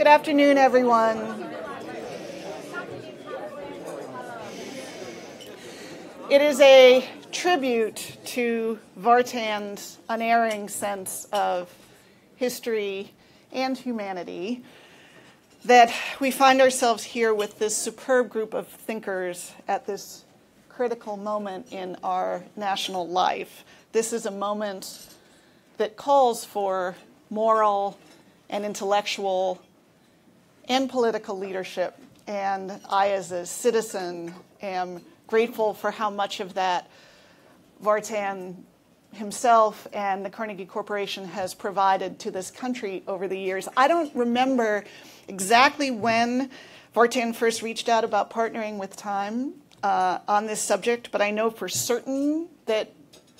afternoon, everyone. It is a tribute to Vartan's unerring sense of history and humanity that we find ourselves here with this superb group of thinkers at this critical moment in our national life. This is a moment that calls for moral and intellectual and political leadership. And I, as a citizen, am grateful for how much of that Vartan himself and the Carnegie Corporation has provided to this country over the years. I don't remember exactly when Vartan first reached out about partnering with Time on this subject, but I know for certain that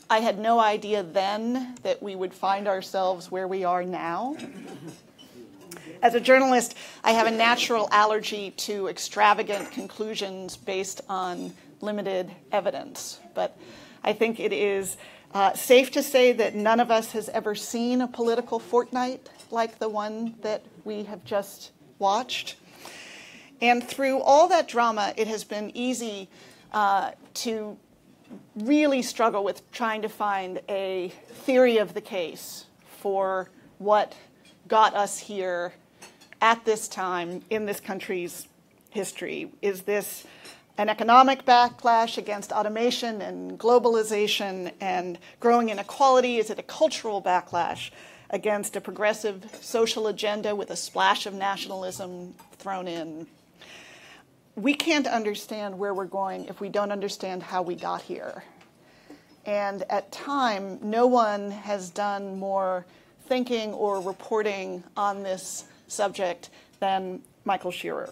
I had no idea then that we would find ourselves where we are now. As a journalist, I have a natural allergy to extravagant conclusions based on limited evidence. But I think it is safe to say that none of us has ever seen a political fortnight like the one that we have just watched. And through all that drama, it has been easy to really struggle with trying to find a theory of the case for what got us here at this time in this country's history. Is this an economic backlash against automation and globalization and growing inequality? Is it a cultural backlash against a progressive social agenda with a splash of nationalism thrown in? We can't understand where we're going if we don't understand how we got here. And at Time, no one has done more thinking or reporting on this subject than Michael Scherer.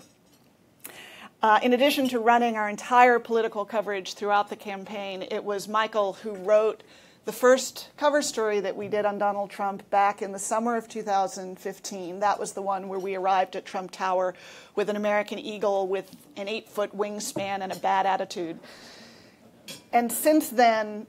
In addition to running our entire political coverage throughout the campaign, it was Michael who wrote the first cover story that we did on Donald Trump back in the summer of 2015. That was the one where we arrived at Trump Tower with an American eagle with an 8-foot wingspan and a bad attitude. And since then,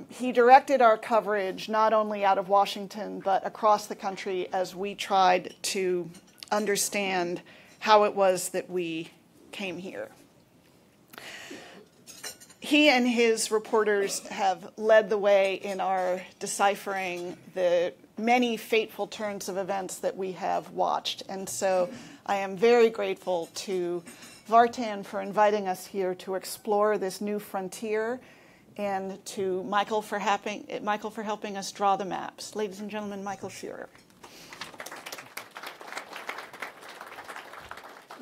he directed our coverage not only out of Washington, but across the country as we tried to understand how it was that we came here. He and his reporters have led the way in our deciphering the many fateful turns of events that we have watched. And so I am very grateful to Vartan for inviting us here to explore this new frontier, and to Michael for helping us draw the maps. Ladies and gentlemen, Michael Scherer.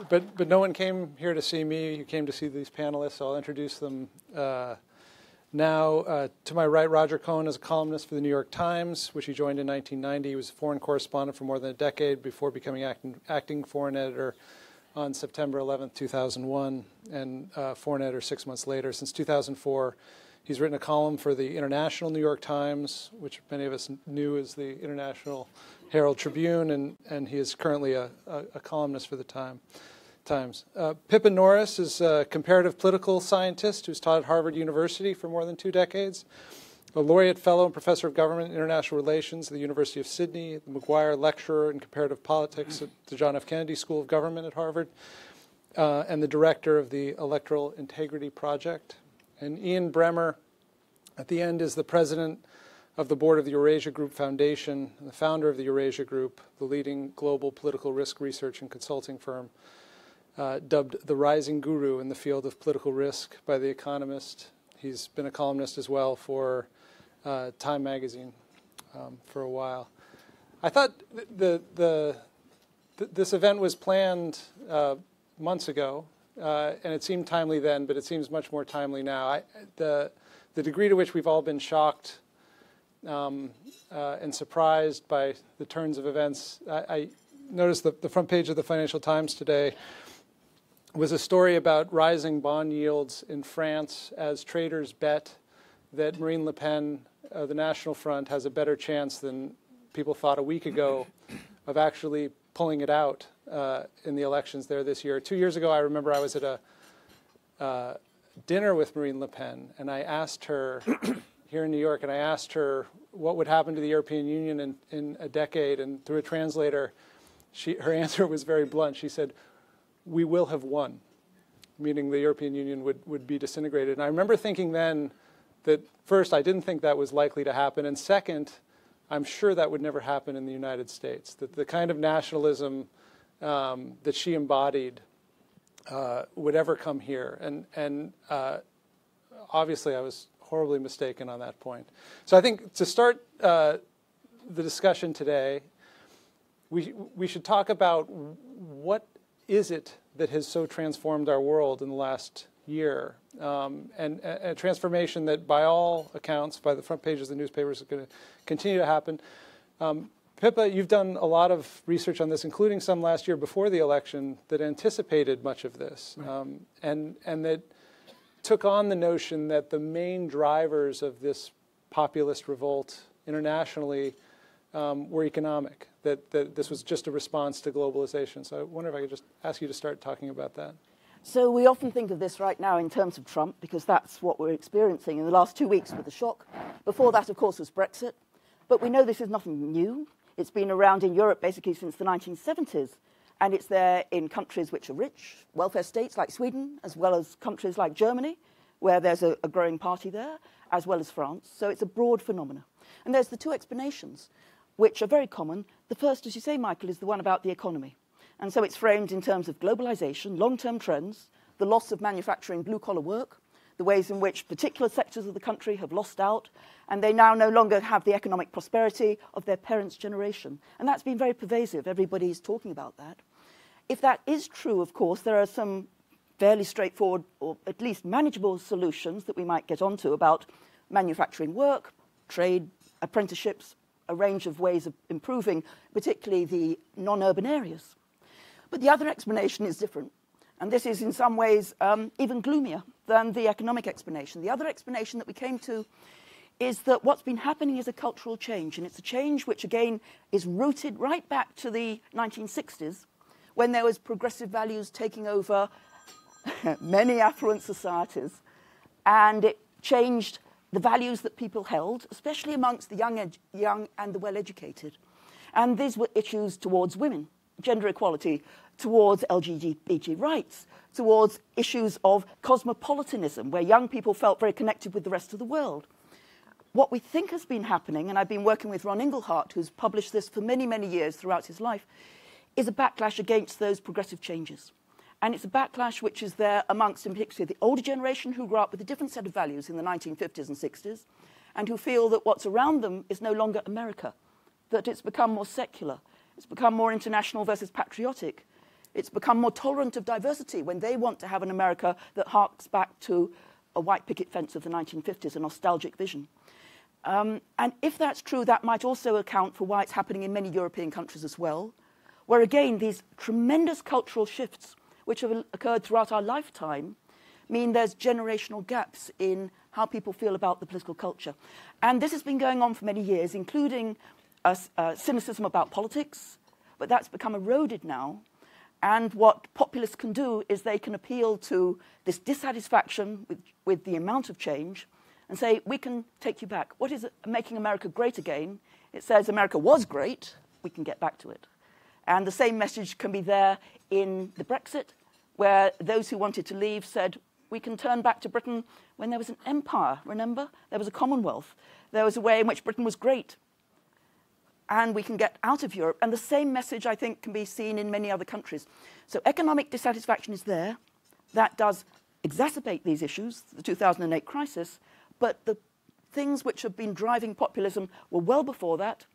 But no one came here to see me. You came to see these panelists, so I'll introduce them now. To my right, Roger Cohen is a columnist for the New York Times, which he joined in 1990. He was a foreign correspondent for more than a decade before becoming acting foreign editor on September 11th, 2001, and foreign editor 6 months later. Since 2004, he's written a column for the International New York Times, which many of us knew as the International Herald Tribune, and he is currently a columnist for the Times. Pippa Norris is a comparative political scientist who's taught at Harvard University for more than 2 decades, a laureate fellow and professor of government and international relations at the University of Sydney, the McGuire Lecturer in comparative politics at the John F. Kennedy School of Government at Harvard, and the director of the Electoral Integrity Project. And Ian Bremmer, at the end, is the president of the board of the Eurasia Group Foundation, and the founder of the Eurasia Group, the leading global political risk research and consulting firm, dubbed the rising guru in the field of political risk by The Economist. He's been a columnist as well for Time magazine for a while. I thought this event was planned months ago, and it seemed timely then, but it seems much more timely now. The degree to which we've all been shocked and surprised by the turns of events. I noticed the front page of the Financial Times today was a story about rising bond yields in France as traders bet that Marine Le Pen, the National Front, has a better chance than people thought a week ago of actually pulling it out in the elections there this year. 2 years ago, I remember I was at a dinner with Marine Le Pen, and I asked her here in New York, and I asked her what would happen to the European Union in a decade, and through a translator, her answer was very blunt. She said, "We will have won," meaning the European Union would be disintegrated. And I remember thinking then that, first, I didn't think that was likely to happen, and second, I'm sure that would never happen in the United States, that the kind of nationalism that she embodied would ever come here. And obviously, I was horribly mistaken on that point. So I think to start the discussion today, we should talk about what is it that has so transformed our world in the last year, and a transformation that, by all accounts, by the front pages of the newspapers, is going to continue to happen. Pippa, you've done a lot of research on this, including some last year before the election, that anticipated much of this, right. and that took on the notion that the main drivers of this populist revolt internationally were economic, that this was just a response to globalization. So I wonder if I could just ask you to start talking about that. So we often think of this right now in terms of Trump, because that's what we're experiencing in the last 2 weeks with the shock. Before that, of course, was Brexit. But we know this is nothing new. It's been around in Europe basically since the 1970s. And it's there in countries which are rich, welfare states like Sweden, as well as countries like Germany, where there's a growing party there, as well as France. So it's a broad phenomenon. And there's the two explanations, which are very common. The first, as you say, Michael, is the one about the economy. And so it's framed in terms of globalization, long-term trends, the loss of manufacturing blue-collar work, the ways in which particular sectors of the country have lost out, and they now no longer have the economic prosperity of their parents' generation. And that's been very pervasive. Everybody's talking about that. If that is true, of course, there are some fairly straightforward, or at least manageable solutions that we might get onto about manufacturing work, trade, apprenticeships, a range of ways of improving, particularly the non-urban areas. But the other explanation is different. And this is in some ways even gloomier than the economic explanation. The other explanation that we came to is that what's been happening is a cultural change. And it's a change which, again, is rooted right back to the 1960s, when there was progressive values taking over many affluent societies. And it changed the values that people held, especially amongst the young and the well-educated. And these were issues towards women, gender equality, towards LGBT rights, towards issues of cosmopolitanism, where young people felt very connected with the rest of the world. What we think has been happening, and I've been working with Ron Inglehart, who's published this for many, many years throughout his life, is a backlash against those progressive changes. And it's a backlash which is there amongst, in particular, the older generation who grew up with a different set of values in the 1950s and 60s, and who feel that what's around them is no longer America, that it's become more secular, it's become more international versus patriotic, it's become more tolerant of diversity when they want to have an America that harks back to a white picket fence of the 1950s, a nostalgic vision. And if that's true, that might also account for why it's happening in many European countries as well, where, again, these tremendous cultural shifts which have occurred throughout our lifetime mean there's generational gaps in how people feel about the political culture. And this has been going on for many years, including cynicism about politics, but that's become eroded now. And what populists can do is they can appeal to this dissatisfaction with the amount of change and say, we can take you back. What is making America great again? It says America was great, we can get back to it. And the same message can be there in the Brexit, where those who wanted to leave said, we can turn back to Britain when there was an empire, remember? There was a Commonwealth. There was a way in which Britain was great. And we can get out of Europe. And the same message, I think, can be seen in many other countries. So economic dissatisfaction is there. That does exacerbate these issues, the 2008 crisis. But the things which have been driving populism were well before that.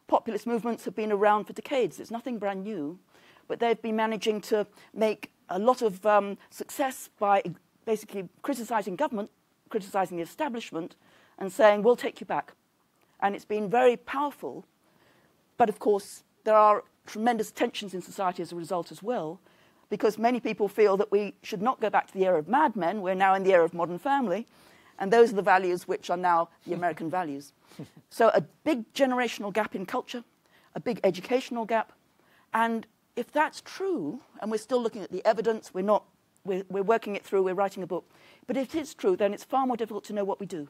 Populist movements have been around for decades. It's nothing brand new. But they've been managing to make a lot of success by basically criticizing government, criticizing the establishment, and saying, we'll take you back. And it's been very powerful. But of course, there are tremendous tensions in society as a result as well, because many people feel that we should not go back to the era of Mad Men. We're now in the era of Modern Family. And those are the values which are now the American values. So a big generational gap in culture, a big educational gap. And if that's true, and we're still looking at the evidence, we're working it through, we're writing a book. But if it is true, then it's far more difficult to know what we do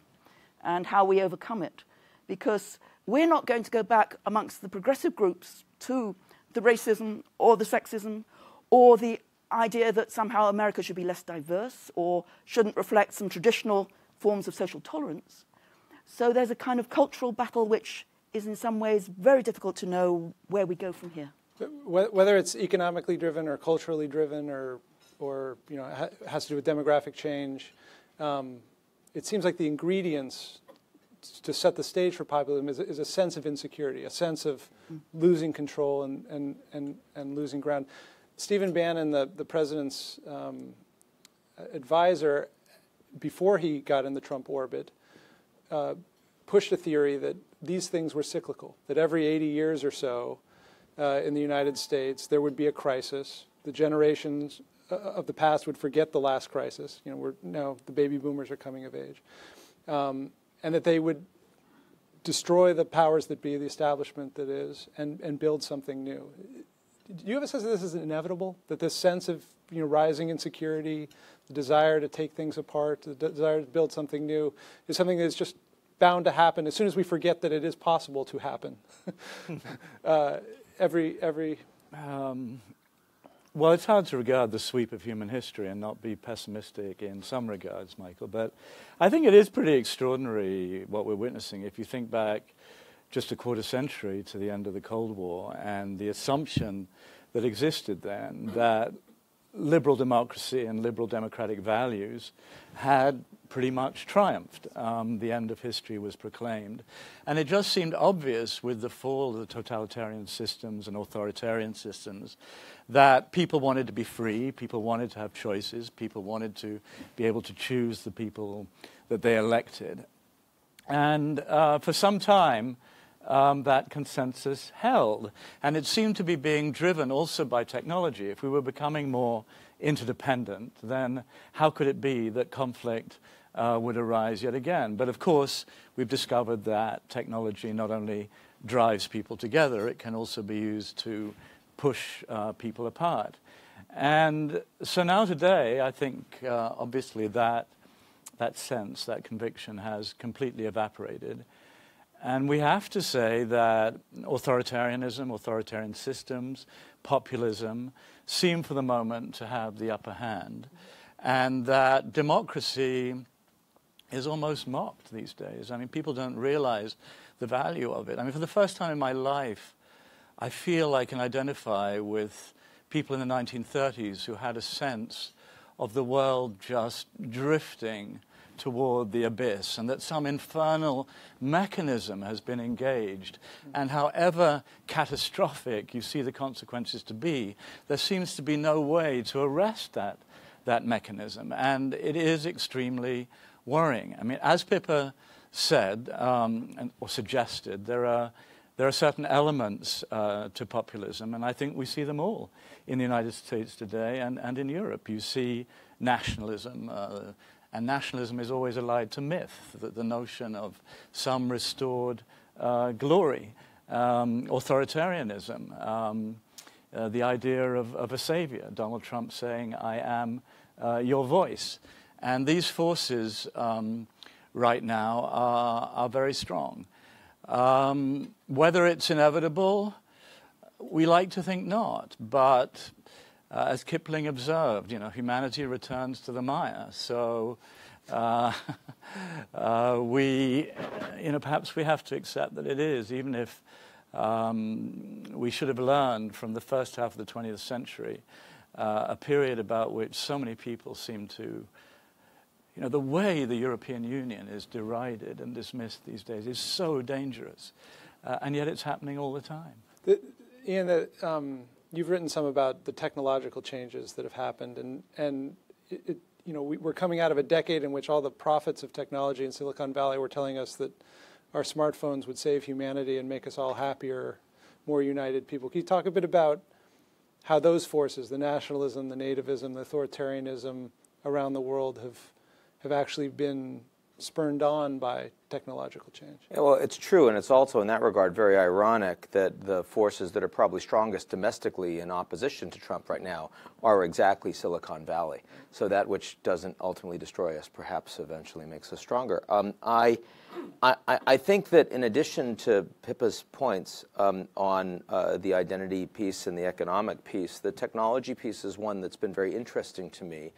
and how we overcome it. Because we're not going to go back amongst the progressive groups to the racism or the sexism or the idea that somehow America should be less diverse or shouldn't reflect some traditional forms of social tolerance. So there's a kind of cultural battle which is in some ways very difficult to know where we go from here. Whether it's economically driven or culturally driven or has to do with demographic change, it seems like the ingredients to set the stage for populism is a sense of insecurity, a sense of losing control and losing ground. Stephen Bannon, the president's advisor, before he got in the Trump orbit, pushed a theory that these things were cyclical, that every 80 years or so in the United States there would be a crisis. The generations of the past would forget the last crisis. Now the baby boomers are coming of age. And that they would destroy the powers that be, the establishment that is, and build something new. Do you have a sense that this is inevitable? That this sense of rising insecurity, the desire to take things apart, the desire to build something new, is something that's just bound to happen as soon as we forget that it is possible to happen? Well, it's hard to regard the sweep of human history and not be pessimistic in some regards, Michael. But I think it is pretty extraordinary what we're witnessing. If you think back just a quarter century to the end of the Cold War and the assumption that existed then that liberal democracy and liberal democratic values had pretty much triumphed. The end of history was proclaimed. And it just seemed obvious with the fall of the totalitarian systems and authoritarian systems that people wanted to be free, people wanted to have choices, people wanted to be able to choose the people that they elected. And for some time, that consensus held. And it seemed to be being driven also by technology. If we were becoming more interdependent, then how could it be that conflict would arise yet again? But of course, we've discovered that technology not only drives people together, it can also be used to push people apart. And so now today, I think obviously that sense, that conviction has completely evaporated. And we have to say that authoritarianism, authoritarian systems, populism seem for the moment to have the upper hand, and that democracy is almost mocked these days. I mean, people don't realize the value of it. I mean, for the first time in my life, I feel I can identify with people in the 1930s who had a sense of the world just drifting toward the abyss, and that some infernal mechanism has been engaged. And however catastrophic you see the consequences to be, there seems to be no way to arrest that mechanism. And it is extremely worrying. I mean, as Pippa said, or suggested, there are certain elements to populism, and I think we see them all in the United States today and in Europe. You see nationalism, and nationalism is always allied to myth, the notion of some restored glory, authoritarianism, the idea of a savior, Donald Trump saying, "I am your voice." And these forces right now are very strong. Whether it's inevitable, we like to think not, but as Kipling observed, humanity returns to the mire. So perhaps we have to accept that it is, even if we should have learned from the first half of the 20th century, a period about which so many people seem to, the way the European Union is derided and dismissed these days is so dangerous, and yet it's happening all the time. Ian, you've written some about the technological changes that have happened, and we're coming out of a decade in which all the prophets of technology in Silicon Valley were telling us that our smartphones would save humanity and make us all happier, more united people. Can you talk a bit about how those forces, the nationalism, the nativism, the authoritarianism around the world have actually been spurned on by technological change. Yeah, well, it's true, and it's also in that regard very ironic that the forces that are probably strongest domestically in opposition to Trump right now are exactly Silicon Valley. So that which doesn't ultimately destroy us perhaps eventually makes us stronger. I think that in addition to Pippa's points on the identity piece and the economic piece, the technology piece is one that's been very interesting to me.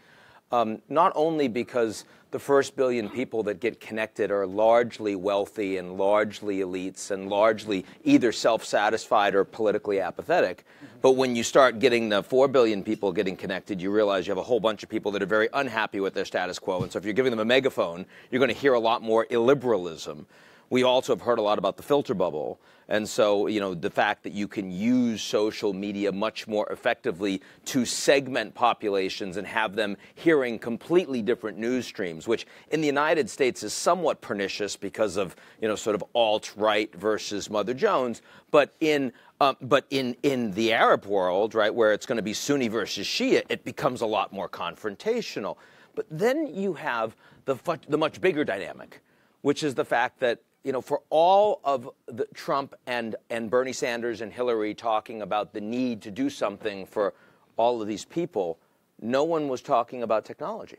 Not only because the first billion people that get connected are largely wealthy and largely elites and largely either self-satisfied or politically apathetic, but when you start getting the 4 billion people getting connected, you realize you have a whole bunch of people that are very unhappy with their status quo. And so if you're giving them a megaphone, you're going to hear a lot more illiberalism. We also have heard a lot about the filter bubble. And so, you know, the fact that you can use social media much more effectively to segment populations and have them hearing completely different news streams, which in the United States is somewhat pernicious because of, you know, sort of alt-right versus Mother Jones. But in the Arab world, right, where it's going to be Sunni versus Shia, it becomes a lot more confrontational. But then you have the much bigger dynamic, which is the fact that, you know, for all of the Trump and Bernie Sanders and Hillary talking about the need to do something for all of these people, no one was talking about technology.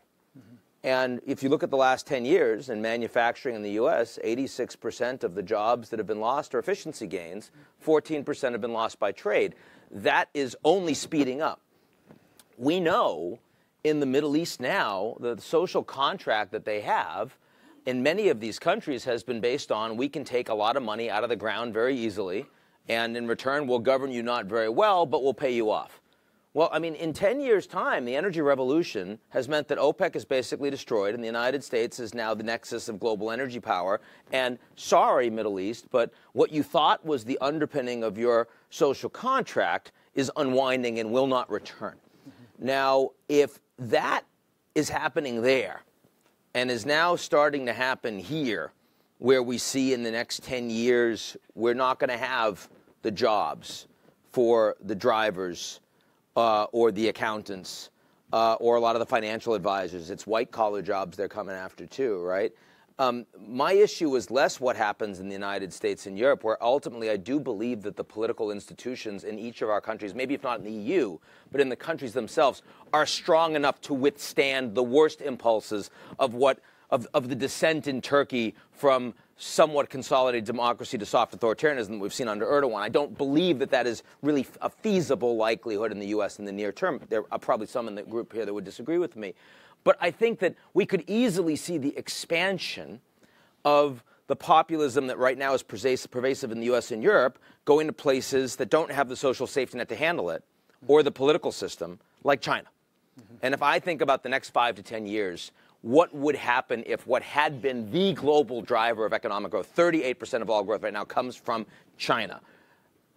And if you look at the last 10 years in manufacturing in the U.S., 86% of the jobs that have been lost are efficiency gains. 14% have been lost by trade. That is only speeding up. We know in the Middle East now, the social contract that they have in many of these countries has been based on we can take a lot of money out of the ground very easily, and in return we'll govern you not very well, but we'll pay you off. Well, I mean, in 10 years' time, the energy revolution has meant that OPEC is basically destroyed, and the United States is now the nexus of global energy power. And sorry, Middle East, but what you thought was the underpinning of your social contract is unwinding and will not return. Now, if that is happening there, and is now starting to happen here, where we see in the next 10 years we're not going to have the jobs for the drivers or the accountants or a lot of the financial advisors. It's white-collar jobs they're coming after too, right? My issue is less what happens in the United States and Europe, where ultimately I do believe that the political institutions in each of our countries, maybe if not in the EU, but in the countries themselves, are strong enough to withstand the worst impulses of the descent in Turkey from somewhat consolidated democracy to soft authoritarianism that we've seen under Erdogan. I don't believe that that is really a feasible likelihood in the U.S. in the near term. There are probably some in the group here that would disagree with me. But I think that we could easily see the expansion of the populism that right now is pervasive in the U.S. and Europe going to places that don't have the social safety net to handle it or the political system, like China. And if I think about the next 5 to 10 years, what would happen if what had been the global driver of economic growth, 38% of all growth right now, comes from China?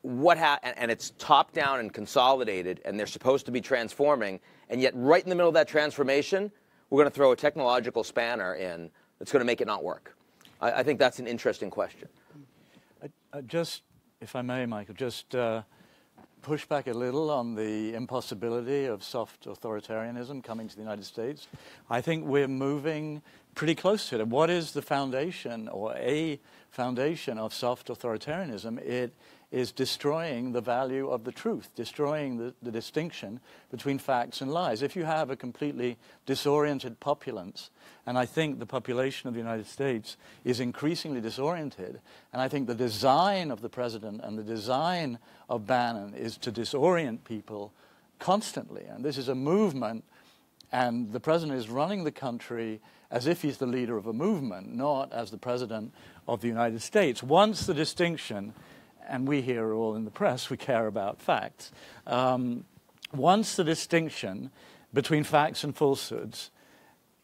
And it's top-down and consolidated, and they're supposed to be transforming, and yet right in the middle of that transformation, we're going to throw a technological spanner in that's going to make it not work. I think that's an interesting question. Just, if I may, Michael, just push back a little on the impossibility of soft authoritarianism coming to the United States. I think we're moving pretty close to it. What is the foundation or a foundation of soft authoritarianism? It is destroying the value of the truth, destroying the distinction between facts and lies. If you have a completely disoriented populace, and I think the population of the United States is increasingly disoriented, and I think the design of the president and the design of Bannon is to disorient people constantly. And this is a movement, and the president is running the country as if he's the leader of a movement, not as the president of the United States. Once the distinction, and we here are all in the press, we care about facts. Once the distinction between facts and falsehoods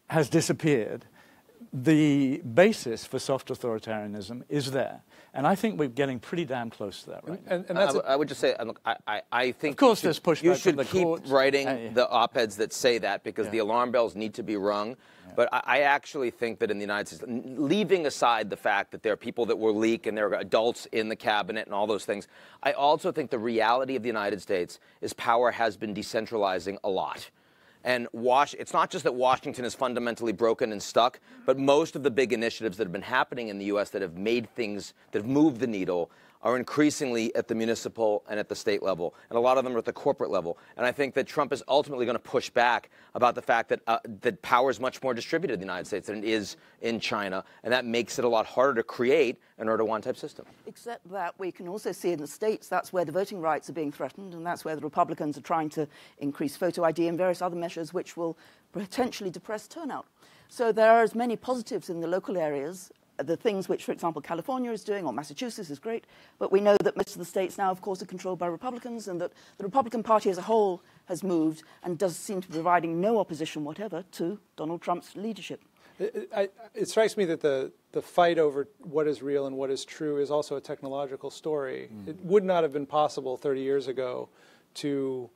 has disappeared, the basis for soft authoritarianism is there. And I think we're getting pretty damn close to that right now. And I would just say, I think of course there's pushback you should from the keep courts. writing the op-eds that say that, because the alarm bells need to be rung. Yeah. But I actually think that in the United States, leaving aside the fact that there are people that will leak and there are adults in the cabinet and all those things, I also think the reality of the United States is power has been decentralizing a lot. And it's not just that Washington is fundamentally broken and stuck, but most of the big initiatives that have been happening in the U.S. that have moved the needle are increasingly at the municipal and at the state level, and a lot of them are at the corporate level. And I think that Trump is ultimately going to push back about the fact that that power is much more distributed in the United States than it is in China, and that makes it a lot harder to create an Erdogan type system. Except that we can also see in the states that's where the voting rights are being threatened, and that's where the Republicans are trying to increase photo ID and various other measures which will potentially depress turnout. So there are as many positives in the local areas. The things which, for example, California is doing, or Massachusetts is great, but we know that most of the states now, of course, are controlled by Republicans, and that the Republican Party as a whole has moved and does seem to be providing no opposition whatever to Donald Trump's leadership. It strikes me that the fight over what is real and what is true is also a technological story. It would not have been possible 30 years ago to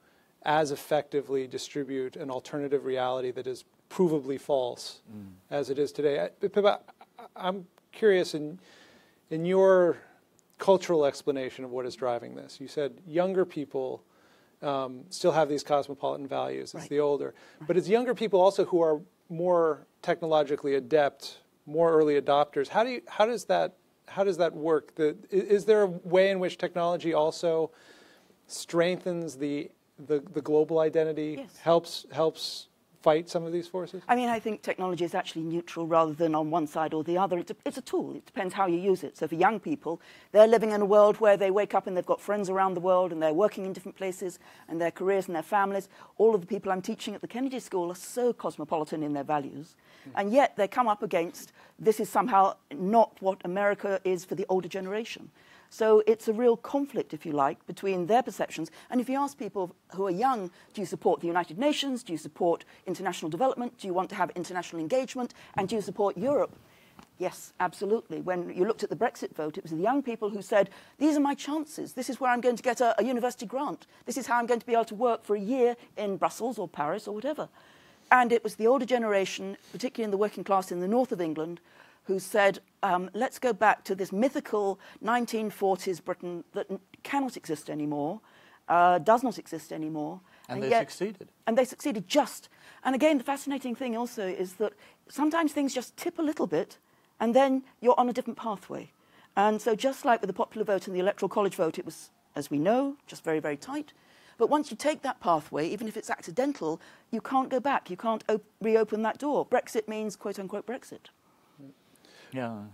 as effectively distribute an alternative reality that is provably false as it is today. Pippa, I'm curious in your cultural explanation of what is driving this. You said younger people still have these cosmopolitan values. It's the older. But it's younger people also who are more technologically adept, more early adopters. How does that work? Is there a way in which technology also strengthens the global identity, helps fight some of these forces? I mean, I think technology is actually neutral rather than on one side or the other. It's a tool. It depends how you use it. So for young people, they're living in a world where they wake up and they've got friends around the world and they're working in different places and their careers and their families. All of the people I'm teaching at the Kennedy School are so cosmopolitan in their values. And yet they come up against this is somehow not what America is for the older generation. So it's a real conflict, if you like, between their perceptions. And if you ask people who are young, do you support the United Nations? Do you support international development? Do you want to have international engagement? And do you support Europe? Yes, absolutely. When you looked at the Brexit vote, it was the young people who said, these are my chances. This is where I'm going to get a university grant. This is how I'm going to be able to work for a year in Brussels or Paris or whatever. And it was the older generation, particularly in the working class in the north of England, who said, let's go back to this mythical 1940s Britain that cannot exist anymore, does not exist anymore. And they succeeded. And they succeeded just. And again, the fascinating thing also is that sometimes things just tip a little bit, and then you're on a different pathway. And so just like with the popular vote and the Electoral College vote, it was, as we know, just very, very tight. But once you take that pathway, even if it's accidental, you can't go back. You can't reopen that door. Brexit means, quote-unquote, Brexit. Yeah.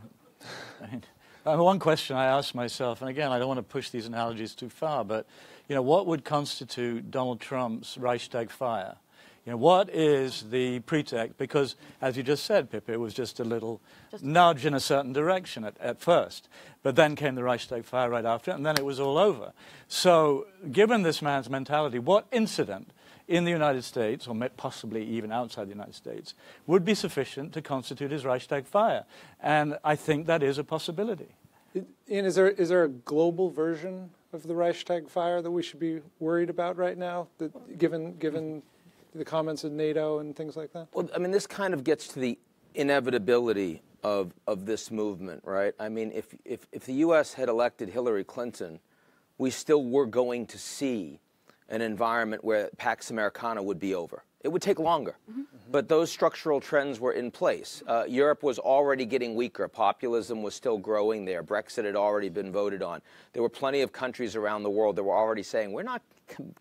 One question I asked myself, and again, I don't want to push these analogies too far, but what would constitute Donald Trump's Reichstag fire? What is the pretext? Because, as you just said, Pippa, it was just a little nudge in a certain direction at first. But then came the Reichstag fire right after it, and then it was all over. So, given this man's mentality, what incident in the United States, or possibly even outside the United States, would be sufficient to constitute his Reichstag fire? And I think that is a possibility. Ian, is there a global version of the Reichstag fire that we should be worried about right now, given the comments of NATO and things like that? Well, I mean, this kind of gets to the inevitability of this movement, right? I mean, if the U.S. had elected Hillary Clinton, we still were going to see an environment where Pax Americana would be over. It would take longer, but those structural trends were in place. Europe was already getting weaker. Populism was still growing there. Brexit had already been voted on. There were plenty of countries around the world that were already saying, we're not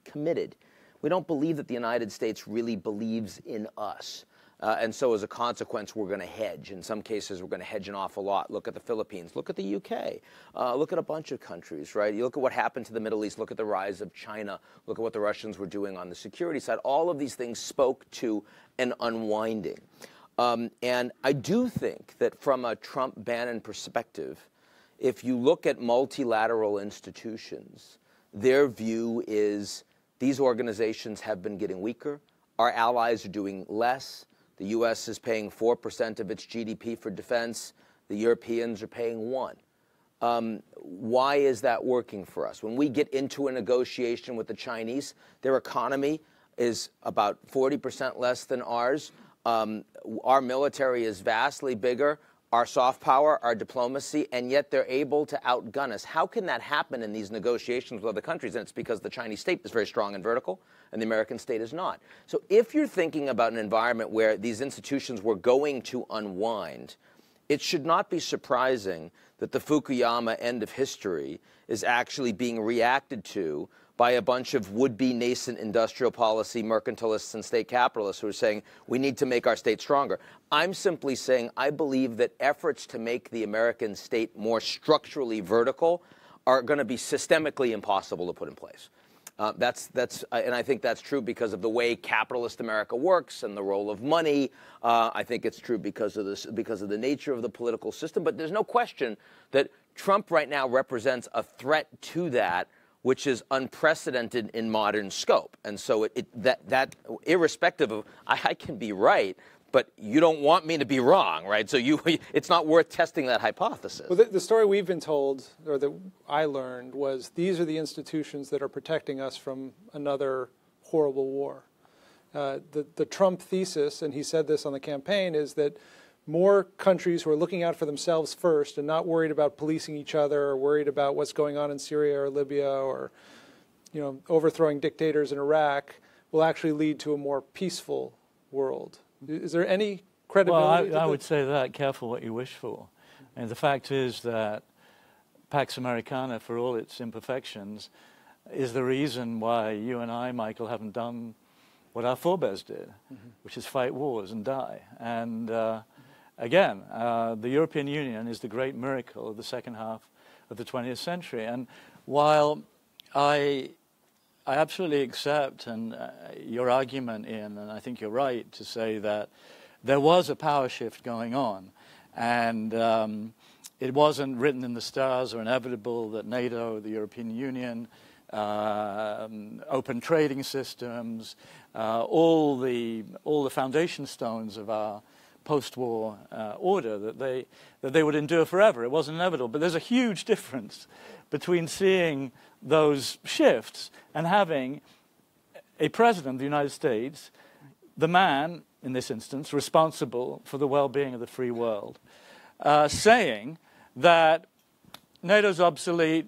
committed. We don't believe that the United States really believes in us. And so as a consequence, we're going to hedge. In some cases, we're going to hedge an awful lot. Look at the Philippines. Look at the UK. Look at a bunch of countries, right? You look at what happened to the Middle East. Look at the rise of China. Look at what the Russians were doing on the security side. All of these things spoke to an unwinding. And I do think that from a Trump-Bannon perspective, if you look at multilateral institutions, their view is these organizations have been getting weaker. Our allies are doing less. The U.S. is paying 4% of its GDP for defense. The Europeans are paying 1%. Why is that working for us? When we get into a negotiation with the Chinese, their economy is about 40% less than ours. Our military is vastly bigger. our soft power, our diplomacy, and yet they're able to outgun us. How can that happen in these negotiations with other countries? And it's because the Chinese state is very strong and vertical, and the American state is not. So if you're thinking about an environment where these institutions were going to unwind, it should not be surprising that the Fukuyama end of history is actually being reacted to by a bunch of would-be nascent industrial policy mercantilists and state capitalists who are saying, we need to make our state stronger. I'm simply saying I believe that efforts to make the American state more structurally vertical are going to be systemically impossible to put in place. And I think that's true because of the way capitalist America works and the role of money. I think it's true because of the nature of the political system. But there's no question that Trump right now represents a threat to that, which is unprecedented in modern scope. And so that irrespective of, I can be right, but you don't want me to be wrong, right? So it's not worth testing that hypothesis. Well, the story we've been told, or that I learned, was these are the institutions that are protecting us from another horrible war. The Trump thesis, and he said this on the campaign, is that more countries who are looking out for themselves first and not worried about policing each other or worried about what's going on in Syria or Libya or, overthrowing dictators in Iraq will actually lead to a more peaceful world. Is there any credibility? Well, I would say that, careful what you wish for. And the fact is that Pax Americana, for all its imperfections, is the reason why you and I, Michael, haven't done what our forebears did, which is fight wars and die. And again, the European Union is the great miracle of the second half of the 20th century. And while I absolutely accept your argument, Ian, and I think you're right to say that there was a power shift going on, and it wasn't written in the stars or inevitable that NATO, the European Union, open trading systems, all the foundation stones of our post-war order that they would endure forever. It wasn't inevitable, but there's a huge difference between seeing those shifts and having a president of the United States, the man, in this instance, responsible for the well-being of the free world, saying that NATO's obsolete,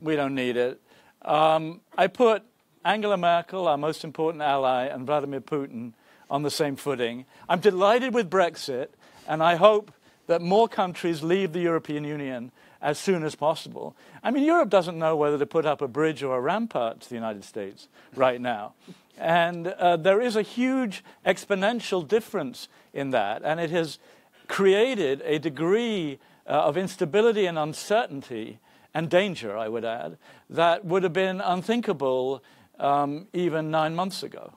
we don't need it. I put Angela Merkel, our most important ally, and Vladimir Putin on the same footing. I'm delighted with Brexit, and I hope that more countries leave the European Union as soon as possible. I mean, Europe doesn't know whether to put up a bridge or a rampart to the United States right now. And there is a huge exponential difference in that, and it has created a degree of instability and uncertainty and danger, I would add, that would have been unthinkable even 9 months ago.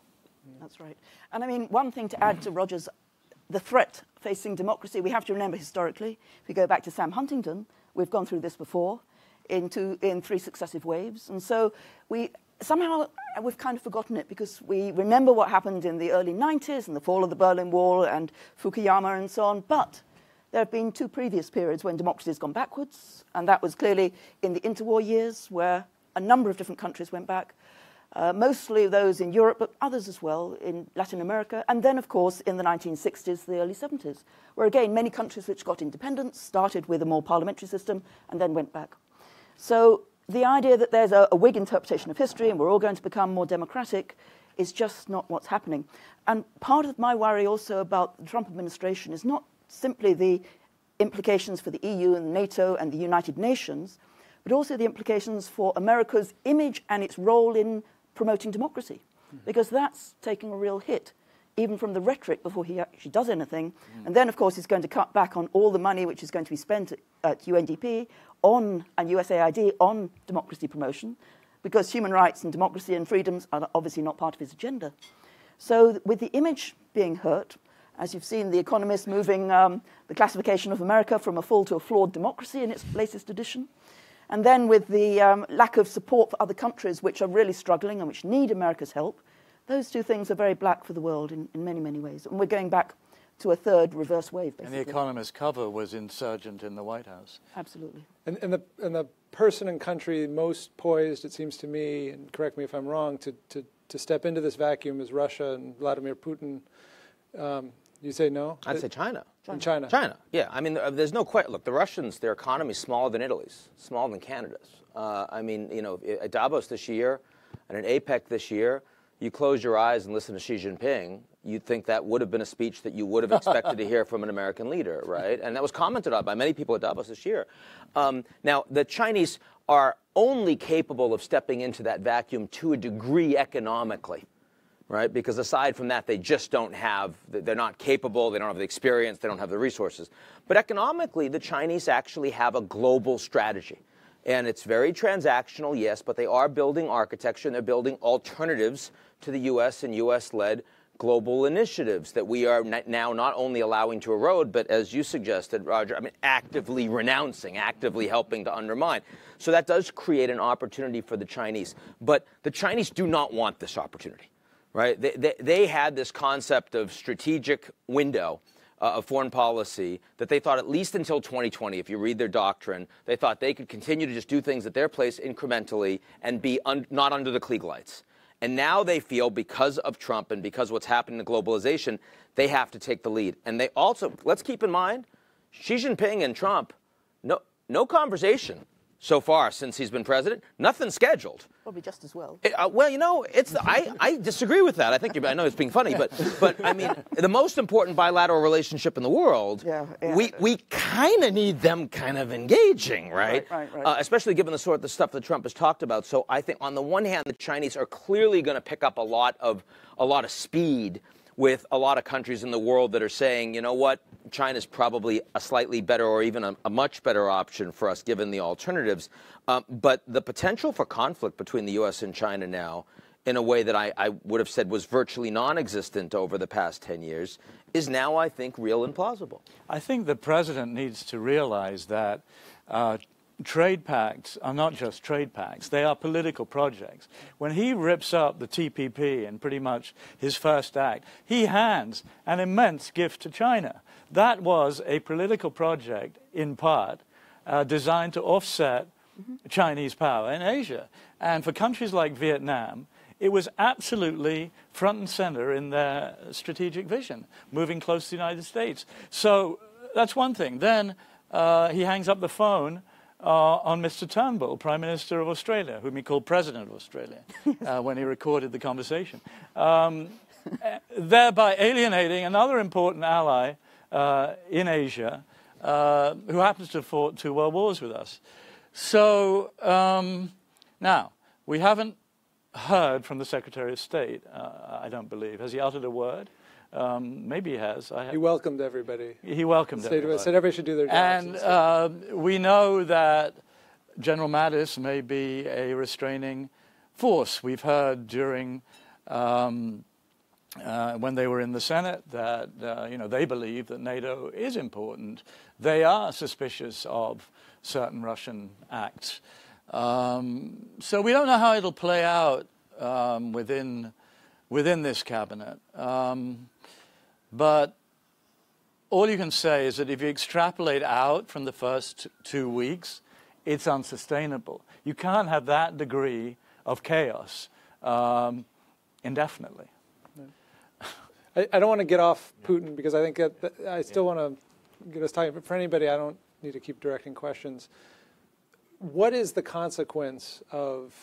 That's right. And I mean, one thing to add to Roger's, the threat facing democracy, we have to remember historically, if we go back to Sam Huntington, we've gone through this before in 3 successive waves. And so we've kind of forgotten it because we remember what happened in the early 90s and the fall of the Berlin Wall and Fukuyama and so on. But there have been 2 previous periods when democracy has gone backwards. And that was clearly in the interwar years where a number of different countries went back. Mostly those in Europe, but others as well in Latin America. And then, of course, in the 1960s, the early 70s, where, again, many countries which got independence started with a more parliamentary system and then went back. So the idea that there's a Whig interpretation of history and we're all going to become more democratic is just not what's happening. And part of my worry also about the Trump administration is not simply the implications for the EU and NATO and the United Nations, but also the implications for America's image and its role in promoting democracy, because that's taking a real hit, even from the rhetoric before he actually does anything. And then, of course, he's going to cut back on all the money which is going to be spent at UNDP and USAID on democracy promotion, because human rights and democracy and freedoms are obviously not part of his agenda. So with the image being hurt, as you've seen, The Economist moving the classification of America from a full to a flawed democracy in its latest edition, and then with the lack of support for other countries which are really struggling and which need America's help, those 2 things are very black for the world in many, many ways. And we're going back to a third reverse wave, basically. And The Economist cover was insurgent in the White House. Absolutely. And the person and country most poised, it seems to me, and correct me if I'm wrong, to step into this vacuum is Russia and Vladimir Putin. You say no? I'd say China. In China. China, yeah. I mean, there's no question. Look, the Russians, their economy is smaller than Italy's, smaller than Canada's. I mean, you know, at Davos this year and at APEC this year, you close your eyes and listen to Xi Jinping, you'd think that would have been a speech that you would have expected to hear from an American leader, right? And that was commented on by many people at Davos this year. Now, the Chinese are only capable of stepping into that vacuum to a degree economically, right? Because aside from that, they just don't have, they're not capable, they don't have the experience, they don't have the resources. But economically, the Chinese actually have a global strategy. And it's very transactional, yes, but they are building architecture and they're building alternatives to the U.S. and U.S.-led global initiatives that we are now not only allowing to erode, but as you suggested, Roger, I mean, actively renouncing, actively helping to undermine. So that does create an opportunity for the Chinese. But the Chinese do not want this opportunity, right? They had this concept of strategic window of foreign policy that they thought at least until 2020, if you read their doctrine, they thought they could continue to just do things at their place incrementally and be not under the Klieg lights. And now they feel, because of Trump and because of what's happening to globalization, they have to take the lead. And they also, let's keep in mind, Xi Jinping and Trump, no conversation so far since he's been president, nothing scheduled. Probably just as well. Well, you know, I disagree with that. I know it's being funny, but I mean, the most important bilateral relationship in the world, we kind of need them kind of engaging, right? Right. Especially given the sort of stuff that Trump has talked about. So I think on the one hand, the Chinese are clearly going to pick up a lot of speed with a lot of countries in the world that are saying, you know what, China's probably a slightly better or even a much better option for us given the alternatives. But the potential for conflict between the U.S. and China now, in a way that I would have said was virtually non-existent over the past 10 years, is now, I think, real and plausible. I think the president needs to realize that trade pacts are not just trade pacts, they are political projects. When he rips up the TPP in pretty much his first act, he hands an immense gift to China. That was a political project, in part, designed to offset Chinese power in Asia. And for countries like Vietnam, it was absolutely front and center in their strategic vision, moving close to the United States. So that's one thing. Then he hangs up the phone on Mr. Turnbull, Prime Minister of Australia, whom he called President of Australia when he recorded the conversation, thereby alienating another important ally in Asia who happens to have fought 2 world wars with us. So now, we haven't heard from the Secretary of State, I don't believe. Has he uttered a word? Maybe he has. He welcomed everybody. He welcomed everybody. Said everybody should do their jobs. And we know that General Mattis may be a restraining force. We've heard during, when they were in the Senate, that they believe that NATO is important. They are suspicious of certain Russian acts. So we don't know how it'll play out within this cabinet. But all you can say is that if you extrapolate out from the first 2 weeks, it's unsustainable. You can't have that degree of chaos indefinitely. I don't want to get off Putin because I think I still want to get us talking. But for anybody, I don't need to keep directing questions. What is the consequence of,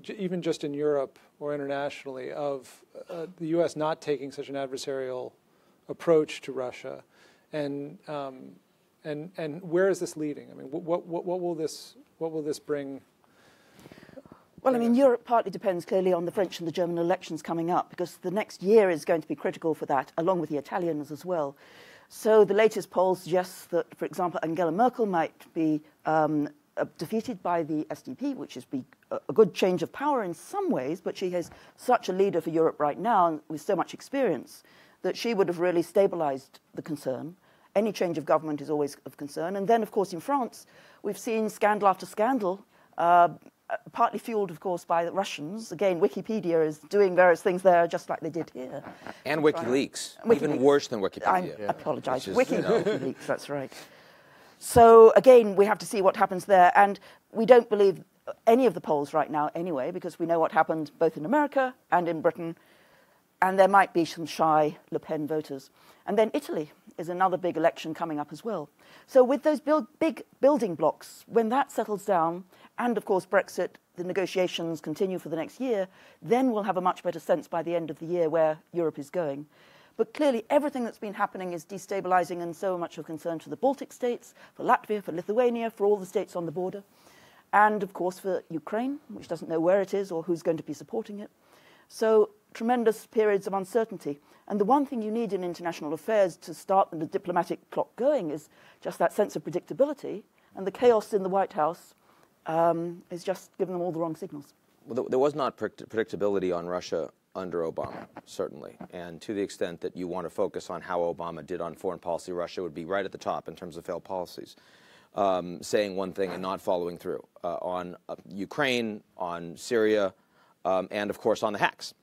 even just in Europe or internationally, of the U.S. not taking such an adversarial approach to Russia, and where is this leading? I mean, what will this bring? Well, I mean, Europe partly depends clearly on the French and the German elections coming up, because the next year is going to be critical for that, along with the Italians as well. So the latest polls suggest that, for example, Angela Merkel might be defeated by the SDP, which is a good change of power in some ways, but she has such a leader for Europe right now with so much experience that she would have really stabilized the concern. Any change of government is always of concern. And then, of course, in France, we've seen scandal after scandal, partly fueled, of course, by the Russians. Again, Wikipedia is doing various things there, just like they did here. And WikiLeaks, even worse than Wikipedia. I apologize. WikiLeaks, that's right. So, again, we have to see what happens there. And we don't believe any of the polls right now anyway, because we know what happened both in America and in Britain. And there might be some shy Le Pen voters. And then Italy. is another big election coming up as well. So with those big building blocks, when that settles down, and of course Brexit, the negotiations continue for the next year, then we'll have a much better sense by the end of the year where Europe is going. But clearly everything that's been happening is destabilizing and so much of concern to the Baltic states, for Latvia, for Lithuania, for all the states on the border, and of course for Ukraine, which doesn't know where it is or who's going to be supporting it. So tremendous periods of uncertainty. And the one thing you need in international affairs to start the diplomatic clock going is just that sense of predictability, and the chaos in the White House is just giving them all the wrong signals. Well, there was not predictability on Russia under Obama, certainly. And to the extent that you want to focus on how Obama did on foreign policy, Russia would be right at the top in terms of failed policies, saying one thing and not following through on Ukraine, on Syria, and, of course, on the hacks.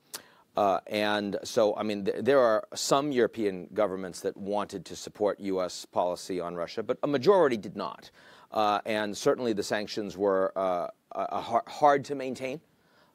And so, I mean, there are some European governments that wanted to support U.S. policy on Russia, but a majority did not. And certainly the sanctions were hard to maintain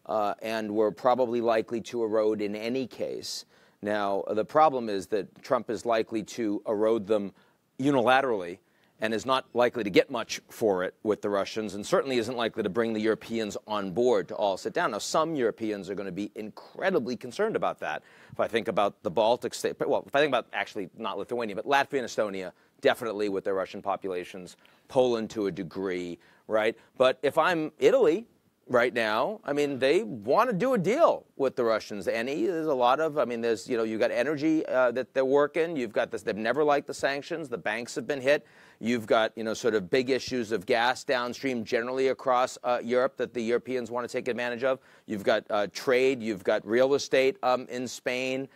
and were probably likely to erode in any case. Now, the problem is that Trump is likely to erode them unilaterally and is not likely to get much for it with the Russians, and certainly isn't likely to bring the Europeans on board to all sit down. Now, some Europeans are going to be incredibly concerned about that. If I think about the Baltic states, well, if I think about actually not Lithuania, but Latvia and Estonia, definitely with their Russian populations, Poland to a degree, right? But if I'm Italy right now, I mean, they want to do a deal with the Russians. There's a lot of, I mean, there's, you know, you've got energy that they're working. You've got this, they've never liked the sanctions. The banks have been hit. You've got, you know, sort of big issues of gas downstream generally across Europe that the Europeans want to take advantage of. You've got trade. You've got real estate in Spain,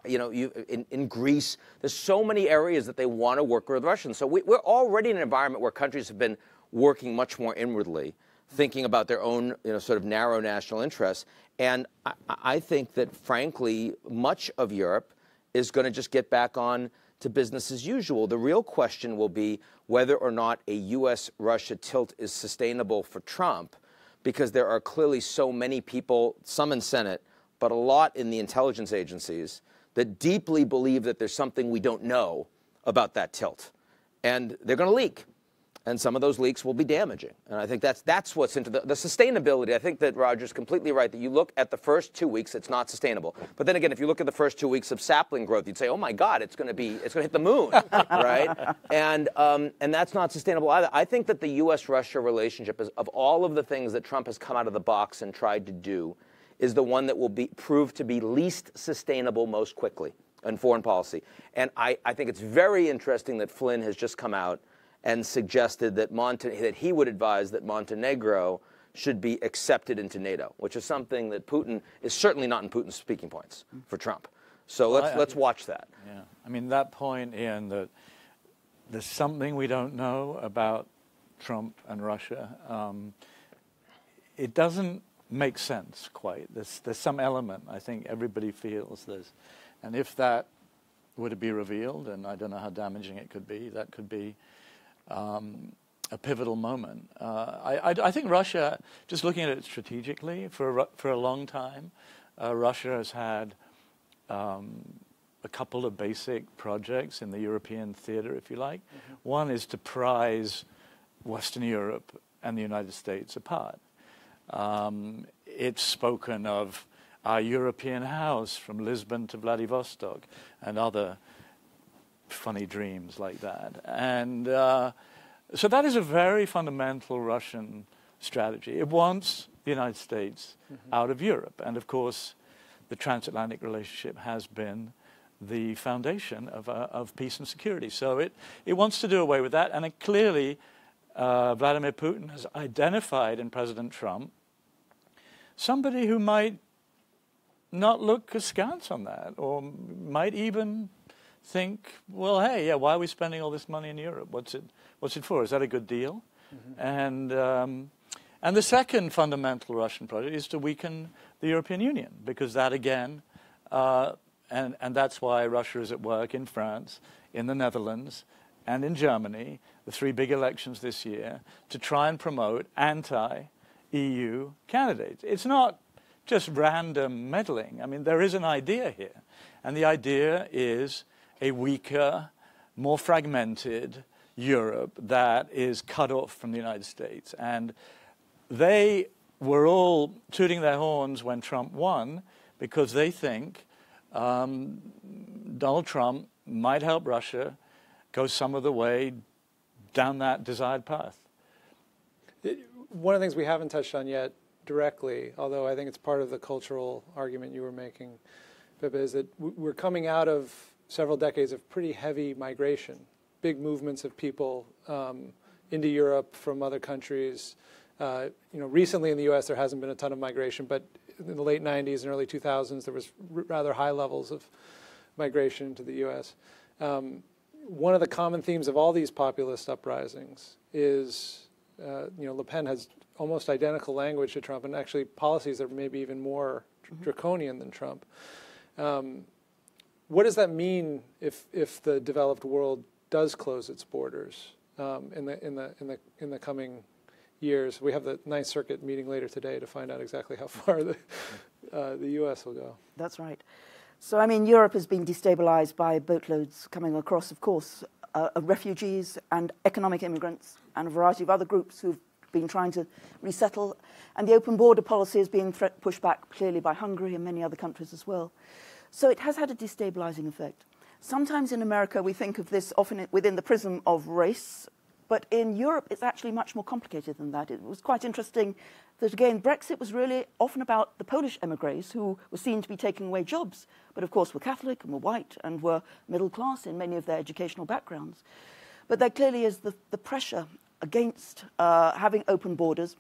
you know, in Greece. There's so many areas that they want to work with the Russians. So we're already in an environment where countries have been working much more inwardly, thinking about their own, you know, sort of narrow national interests. And I think that, frankly, much of Europe is going to just get back on to business as usual. The real question will be whether or not a U.S.-Russia tilt is sustainable for Trump, because there are clearly so many people, some in Senate, but a lot in the intelligence agencies, that deeply believe that there's something we don't know about that tilt. And they're going to leak. And some of those leaks will be damaging. And I think that's what's into the sustainability. I think that Roger's completely right that you look at the first 2 weeks, it's not sustainable. But then again, if you look at the first 2 weeks of sapling growth, you'd say, oh my God, it's going to hit the moon, right? And that's not sustainable either. I think that the U.S.-Russia relationship, is, of all of the things that Trump has come out of the box and tried to do, is the one that will prove to be least sustainable most quickly in foreign policy. And I think it's very interesting that Flynn has just come out and suggested that he would advise that Montenegro should be accepted into NATO, which is something that Putin is certainly not in Putin's speaking points for Trump. So let's watch that. Yeah, I mean, that point, Ian, that there's something we don't know about Trump and Russia. It doesn't make sense quite. There's some element I think everybody feels there's, and if that were to be revealed, and I don't know how damaging it could be, that could be a pivotal moment. I think Russia, just looking at it strategically, for a long time, Russia has had a couple of basic projects in the European theater, if you like. Mm-hmm. One is to prize Western Europe and the United States apart. It's spoken of our European house from Lisbon to Vladivostok and other funny dreams like that. And so that is a very fundamental Russian strategy. It wants the United States out of Europe. And of course, the transatlantic relationship has been the foundation of peace and security. So it wants to do away with that. And it clearly, Vladimir Putin has identified in President Trump somebody who might not look askance on that, or might even think, well, hey, yeah, why are we spending all this money in Europe? What's it for? Is that a good deal? Mm-hmm. And the second fundamental Russian project is to weaken the European Union, because that again, and that's why Russia is at work in France, in the Netherlands, and in Germany, the three big elections this year, to try and promote anti-EU candidates. It's not just random meddling. I mean, there is an idea here, and the idea is a weaker more fragmented Europe that is cut off from the United States. And they were all tooting their horns when Trump won because they think Donald Trump might help Russia go some of the way down that desired path. One of the things we haven't touched on yet directly, although I think it's part of the cultural argument you were making, Pippa, is that we're coming out of several decades of pretty heavy migration, big movements of people into Europe from other countries. Recently in the U.S. there hasn't been a ton of migration, but in the late 90s and early 2000s there was rather high levels of migration into the U.S. One of the common themes of all these populist uprisings is, Le Pen has almost identical language to Trump and actually policies that are maybe even more draconian than Trump. What does that mean if the developed world does close its borders in the coming years? We have the Ninth Circuit meeting later today to find out exactly how far the U.S. will go. That's right. So, I mean, Europe has been destabilized by boatloads coming across, of course, of refugees and economic immigrants and a variety of other groups who've been trying to resettle. And the open border policy has been pushed back clearly by Hungary and many other countries as well. So it has had a destabilizing effect. Sometimes in America we think of this often within the prism of race, but in Europe it's actually much more complicated than that. It was quite interesting that, again, Brexit was really often about the Polish emigres who were seen to be taking away jobs, but of course were Catholic and were white and were middle class in many of their educational backgrounds. But there clearly is the pressure against having open borders.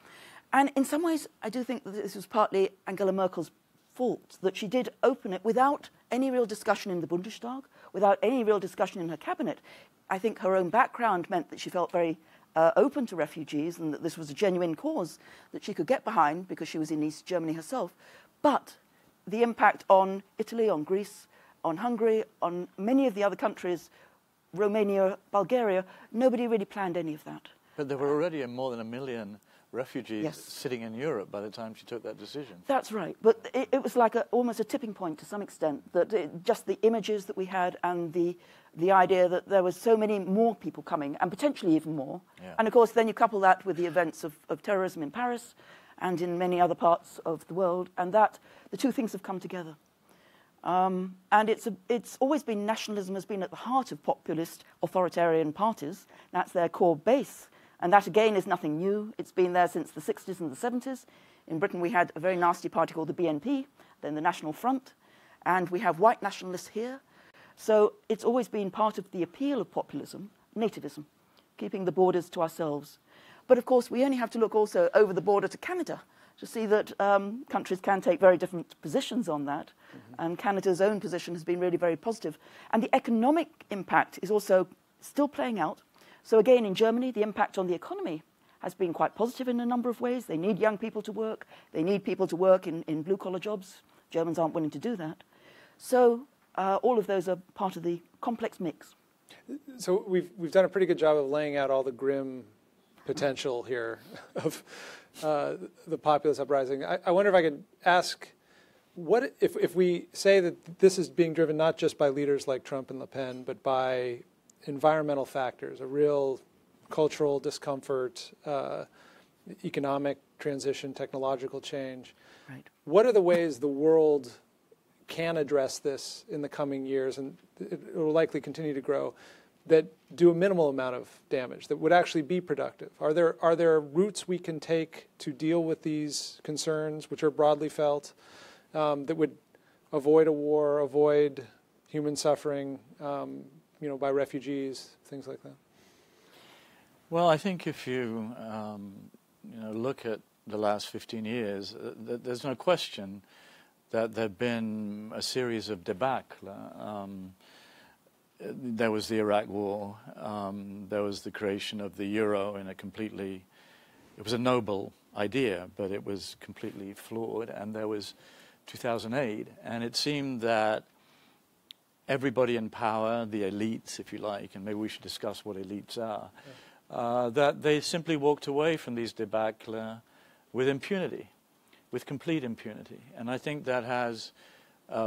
And in some ways, I do think that this was partly Angela Merkel's fault, that she did open it without any real discussion in the Bundestag, without any real discussion in her cabinet. I think her own background meant that she felt very open to refugees and that this was a genuine cause that she could get behind because she was in East Germany herself. But the impact on Italy, on Greece, on Hungary, on many of the other countries, Romania, Bulgaria, nobody really planned any of that. But there were already more than 1 million refugees sitting in Europe by the time she took that decision. That's right. But it was like almost a tipping point to some extent, that just the images that we had and the idea that there was so many more people coming, and potentially even more. Yeah. And of course, then you couple that with the events of terrorism in Paris and in many other parts of the world, and that the two things have come together. And it's always been, nationalism has been at the heart of populist authoritarian parties. That's their core base. And that, again, is nothing new. It's been there since the 60s and the 70s. In Britain, we had a very nasty party called the BNP, then the National Front, and we have white nationalists here. So it's always been part of the appeal of populism, nativism, keeping the borders to ourselves. But, of course, we only have to look also over the border to Canada to see that countries can take very different positions on that. And Canada's own position has been really very positive. And the economic impact is also still playing out. So again, in Germany, the impact on the economy has been quite positive in a number of ways. They need young people to work. They need people to work in blue-collar jobs. Germans aren't willing to do that. So all of those are part of the complex mix. So we've done a pretty good job of laying out all the grim potential here of the populist uprising. I wonder if I could ask, what if we say that this is being driven not just by leaders like Trump and Le Pen, but by environmental factors, a real cultural discomfort, economic transition, technological change. Right. What are the ways the world can address this in the coming years, and it will likely continue to grow, that do a minimal amount of damage, that would actually be productive? Are there routes we can take to deal with these concerns, which are broadly felt, that would avoid a war, avoid human suffering, by refugees, things like that? Well, I think if you look at the last 15 years, there's no question that there have been a series of debacle. There was the Iraq War. There was the creation of the euro in it was a noble idea, but it was completely flawed. And there was 2008, and it seemed that everybody in power, the elites, if you like, and maybe we should discuss what elites are, that they simply walked away from these debacle with impunity, with complete impunity. And I think that has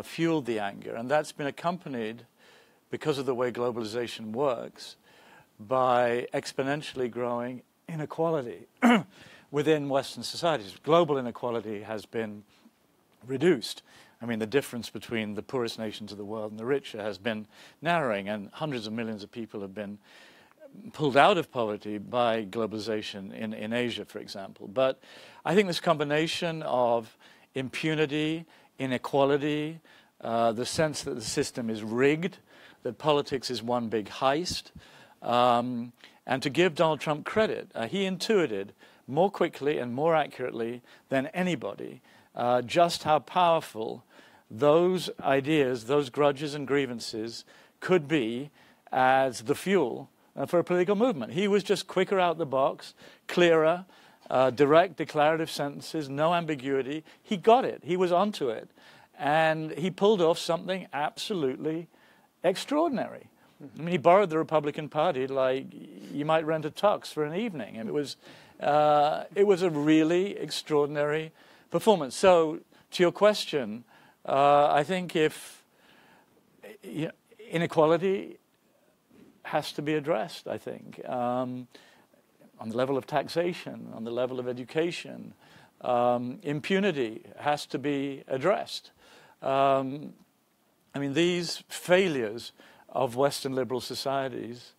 fueled the anger. And that's been accompanied because of the way globalization works, by exponentially growing inequality within Western societies. Global inequality has been reduced. I mean, the difference between the poorest nations of the world and the richer has been narrowing, and hundreds of millions of people have been pulled out of poverty by globalization in Asia, for example. But I think this combination of impunity, inequality, the sense that the system is rigged, that politics is one big heist, and to give Donald Trump credit, he intuited more quickly and more accurately than anybody just how powerful those ideas, those grudges and grievances could be as the fuel for a political movement. He was just quicker out the box, clearer, direct declarative sentences, no ambiguity. He got it. He was onto it. And he pulled off something absolutely extraordinary. I mean, he borrowed the Republican Party like you might rent a tux for an evening. And it was a really extraordinary performance. So to your question, I think if inequality has to be addressed, I think, on the level of taxation, on the level of education, impunity has to be addressed. I mean, these failures of Western liberal societies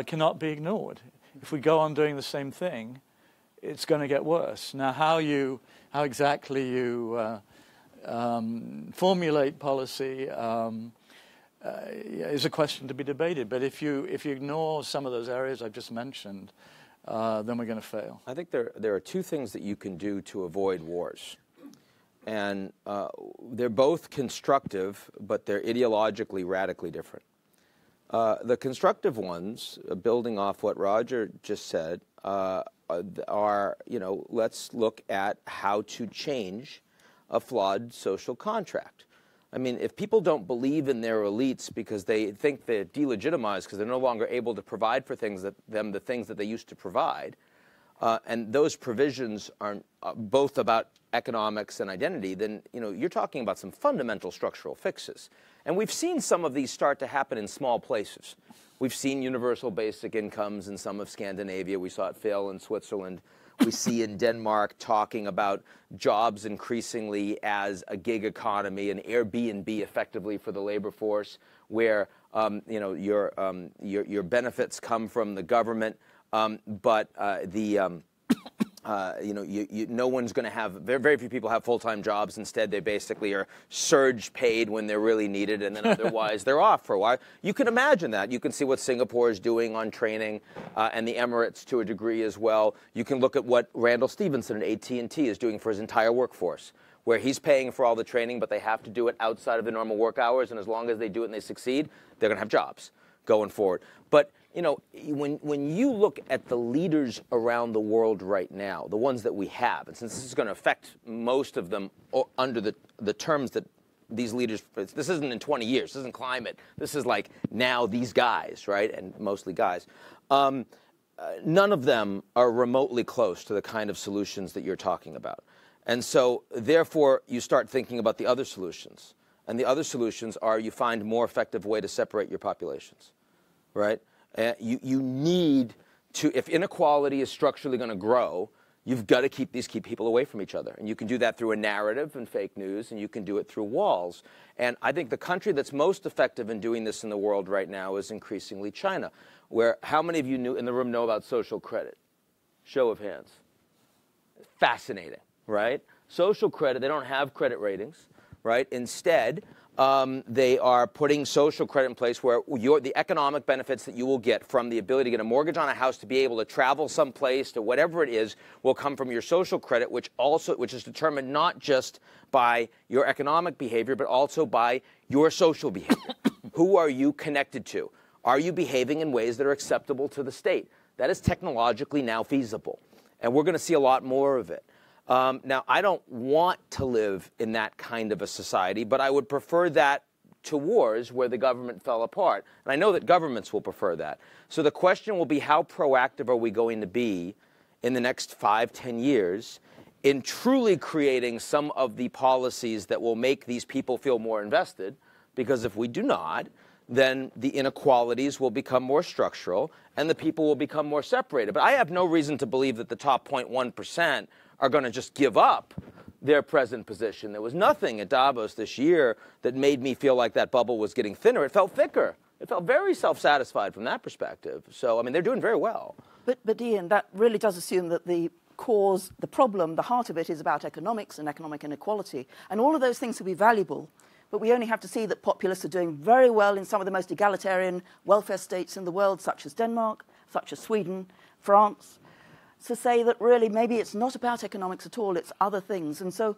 cannot be ignored. If we go on doing the same thing, it's going to get worse. Now, how exactly you formulate policy is a question to be debated. But if you ignore some of those areas I've just mentioned, then we're going to fail. I think there are two things that you can do to avoid wars. And they're both constructive, but they're ideologically radically different. The constructive ones, building off what Roger just said, are, let's look at how to change a flawed social contract. I mean, if people don't believe in their elites because they think they're delegitimized because they're no longer able to provide for the things that they used to provide, and those provisions are both about economics and identity, then you're talking about some fundamental structural fixes. And we've seen some of these start to happen in small places. We've seen universal basic incomes in some of Scandinavia. We saw it fail in Switzerland. We see in Denmark talking about jobs increasingly as a gig economy, an Airbnb effectively for the labor force, where your benefits come from the government, but no one's going to have, very few people have full-time jobs. Instead, they basically are surge paid when they're really needed, and then otherwise they're off for a while. You can imagine that. You can see what Singapore is doing on training, and the Emirates to a degree as well. You can look at what Randall Stephenson at AT&T is doing for his entire workforce, where he's paying for all the training, but they have to do it outside of the normal work hours, and as long as they do it and they succeed, they're going to have jobs going forward. But when you look at the leaders around the world right now, the ones that we have, and since this is going to affect most of them under the terms that these leaders, this isn't in 20 years, this isn't climate, this is like now these guys, right, and mostly guys, none of them are remotely close to the kind of solutions that you're talking about. And so, therefore, you start thinking about the other solutions. And the other solutions are you find a more effective way to separate your populations, right? You need to, if inequality is structurally going to grow, you've got to keep people away from each other. And you can do that through a narrative and fake news, and you can do it through walls. And I think the country that's most effective in doing this in the world right now is increasingly China, where how many of you in the room know about social credit? Show of hands. Fascinating, right? Social credit, they don't have credit ratings, right? Instead, they are putting social credit in place where the economic benefits that you will get from the ability to get a mortgage on a house, to be able to travel someplace, to whatever it is, will come from your social credit, which is determined not just by your economic behavior, but also by your social behavior. Who are you connected to? Are you behaving in ways that are acceptable to the state? That is technologically now feasible, and we're going to see a lot more of it. Now, I don't want to live in that kind of a society, but I would prefer that to wars where the government fell apart. And I know that governments will prefer that. So the question will be, how proactive are we going to be in the next 5-10 years in truly creating some of the policies that will make these people feel more invested? Because if we do not, then the inequalities will become more structural and the people will become more separated. But I have no reason to believe that the top 0.1% are going to just give up their present position. There was nothing at Davos this year that made me feel like that bubble was getting thinner. It felt thicker. It felt very self-satisfied from that perspective. So, I mean, they're doing very well. But Ian, that really does assume that the cause, the problem, the heart of it is about economics and economic inequality. And all of those things will be valuable. But we only have to see that populists are doing very well in some of the most egalitarian welfare states in the world, such as Denmark, such as Sweden, France, to say that really maybe it's not about economics at all, it's other things. And so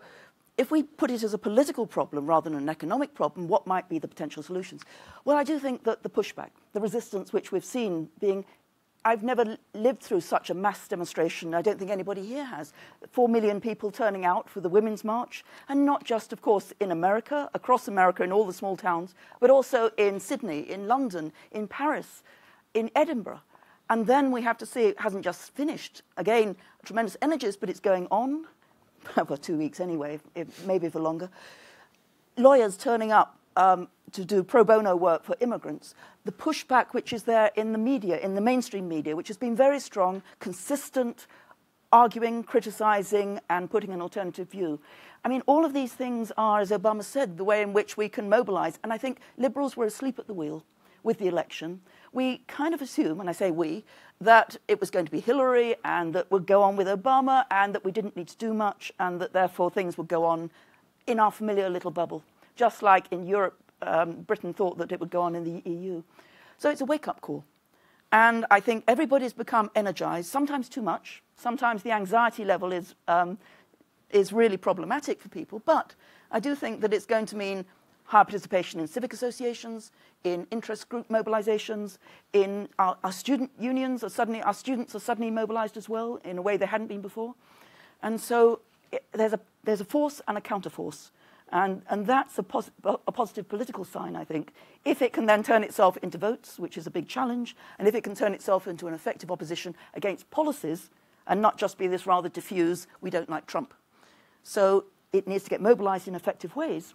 if we put it as a political problem rather than an economic problem, what might be the potential solutions? Well, I do think that the pushback, the resistance which we've seen being... I've never lived through such a mass demonstration. I don't think anybody here has. 4 million people turning out for the Women's March, and not just, of course, in America, across America in all the small towns, but also in Sydney, in London, in Paris, in Edinburgh. And then we have to see it hasn't just finished. Again, tremendous energies, but it's going on for 2 weeks anyway, maybe for longer. Lawyers turning up to do pro bono work for immigrants, the pushback which is there in the media, in the mainstream media, which has been very strong, consistent, arguing, criticizing, and putting an alternative view. I mean, all of these things are, as Obama said, the way in which we can mobilize. And I think liberals were asleep at the wheel with the election. We kind of assume, and I say we, that it was going to be Hillary and that we'd go on with Obama and that we didn't need to do much and that therefore things would go on in our familiar little bubble. Just like in Europe, Britain thought that it would go on in the EU. So it's a wake-up call. And I think everybody's become energized, sometimes too much. Sometimes the anxiety level is really problematic for people. But I do think that it's going to mean higher participation in civic associations, in interest group mobilizations, in our student unions. Our students are suddenly mobilized as well in a way they hadn't been before. And so there's a force and a counterforce. And that's a positive political sign, I think, if it can then turn itself into votes, which is a big challenge, and if it can turn itself into an effective opposition against policies and not just be this rather diffuse, we don't like Trump. So it needs to get mobilized in effective ways.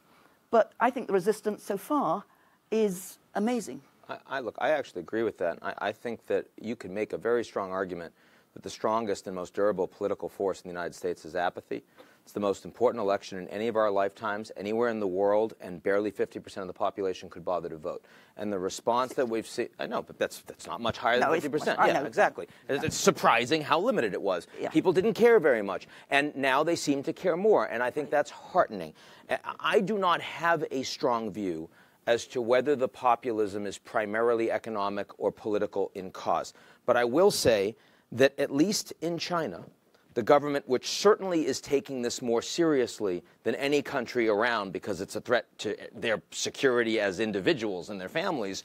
But I think the resistance so far is amazing. Look, I actually agree with that. I think that you can make a very strong argument that the strongest and most durable political force in the United States is apathy. It's the most important election in any of our lifetimes, anywhere in the world, and barely 50% of the population could bother to vote. And the response that we've seen, I know, but that's not much higher than 50%. Yeah, exactly. It's surprising how limited it was. Yeah. People didn't care very much, and now they seem to care more, and I think that's heartening. I do not have a strong view as to whether the populism is primarily economic or political in cause. But I will say that at least in China, the government, which certainly is taking this more seriously than any country around because it's a threat to their security as individuals and their families,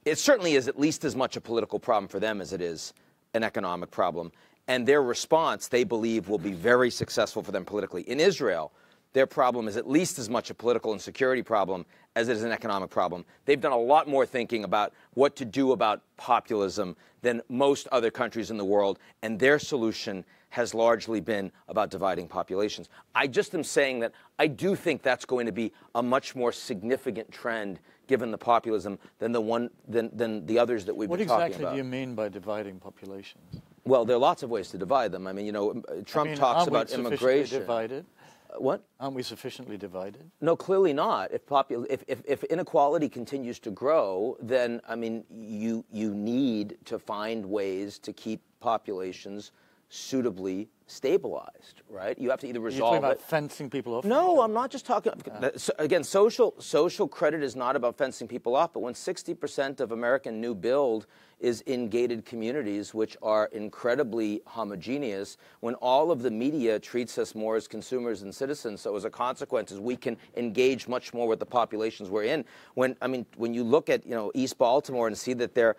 it certainly is at least as much a political problem for them as it is an economic problem. And their response, they believe, will be very successful for them politically. In Israel, their problem is at least as much a political and security problem as it is an economic problem. They've done a lot more thinking about what to do about populism than most other countries in the world, and their solution has largely been about dividing populations. I just am saying that I do think that's going to be a much more significant trend given the populism than the others that we've been talking about. What exactly do you mean by dividing populations? Well, there are lots of ways to divide them. I mean, you know, Trump talks about immigration. Divided? What? Aren't we sufficiently divided? No, clearly not. If inequality continues to grow, then, I mean, you need to find ways to keep populations suitably stabilized, right? You have to either resolve You're talking about fencing people off? No, I'm not just talking. Again, social credit is not about fencing people off, but when 60% of American new build is in gated communities, which are incredibly homogeneous, when all of the media treats us more as consumers and citizens, so as a consequence, we can engage much more with the populations we're in. When you look at East Baltimore and see that their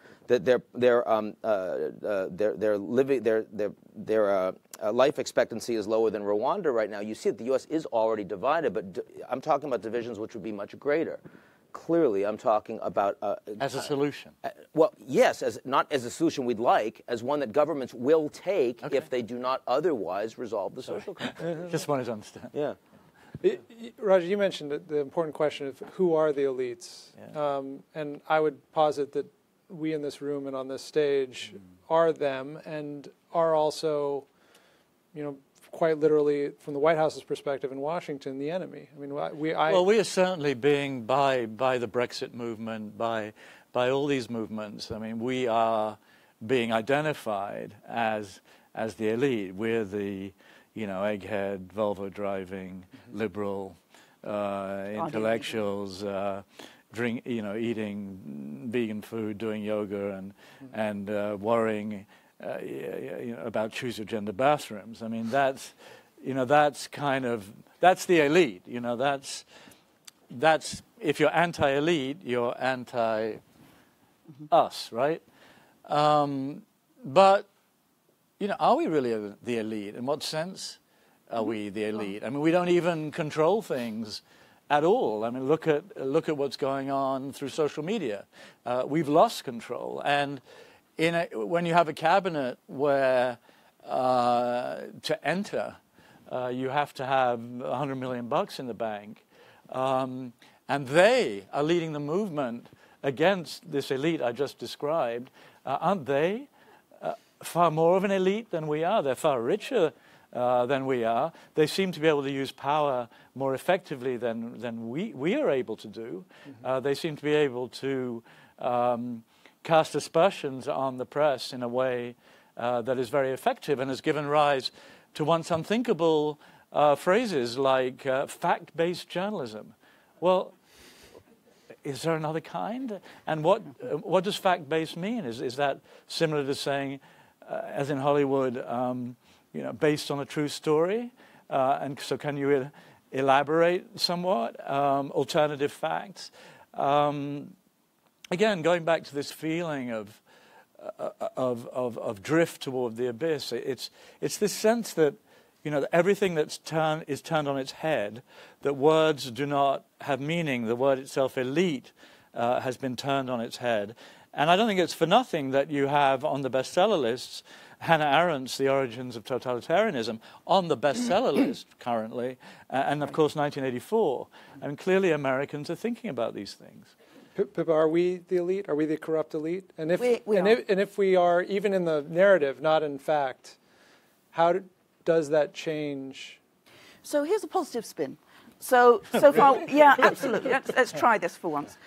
life expectancy is lower than Rwanda right now, you see that the U.S. is already divided. But I'm talking about divisions which would be much greater. Clearly, I'm talking about as a solution. Well, yes, not as a solution we'd like, as one that governments will take if they do not otherwise resolve the social conflict. Just wanted to understand. Yeah. Roger, you mentioned the important question of who are the elites, and I would posit that we in this room and on this stage are them, and are also, quite literally, from the White House's perspective in Washington, the enemy. I mean, we are certainly being by the Brexit movement, by all these movements. I mean, we are being identified as the elite. We're the egghead, Volvo driving, liberal intellectuals, eating vegan food, doing yoga, and worrying about choose your gender bathrooms. I mean, that's the elite. That's if you're anti-elite, you're anti-us, right? But are we really the elite? In what sense are we the elite? I mean, we don't even control things at all. I mean, look at what's going on through social media. We've lost control, and when you have a cabinet where to enter you have to have $100 million in the bank, and they are leading the movement against this elite I just described, aren't they far more of an elite than we are? They're far richer than we are. They seem to be able to use power more effectively than we are able to do. They seem to be able to cast aspersions on the press in a way that is very effective and has given rise to once unthinkable phrases like fact-based journalism. Well, is there another kind? And what does fact-based mean? Is that similar to saying, as in Hollywood, based on a true story? And so can you elaborate somewhat? Alternative facts? Again, going back to this feeling of drift toward the abyss, it's this sense that everything is turned on its head, that words do not have meaning. The word itself, elite, has been turned on its head. And I don't think it's for nothing that you have on the bestseller lists Hannah Arendt's The Origins of Totalitarianism on the bestseller list currently, and of course 1984. And clearly Americans are thinking about these things. Pippa, are we the elite? Are we the corrupt elite? And if we if we are, even in the narrative, not in fact, how does that change? So here's a positive spin. So far, yeah, absolutely. Let's try this for once.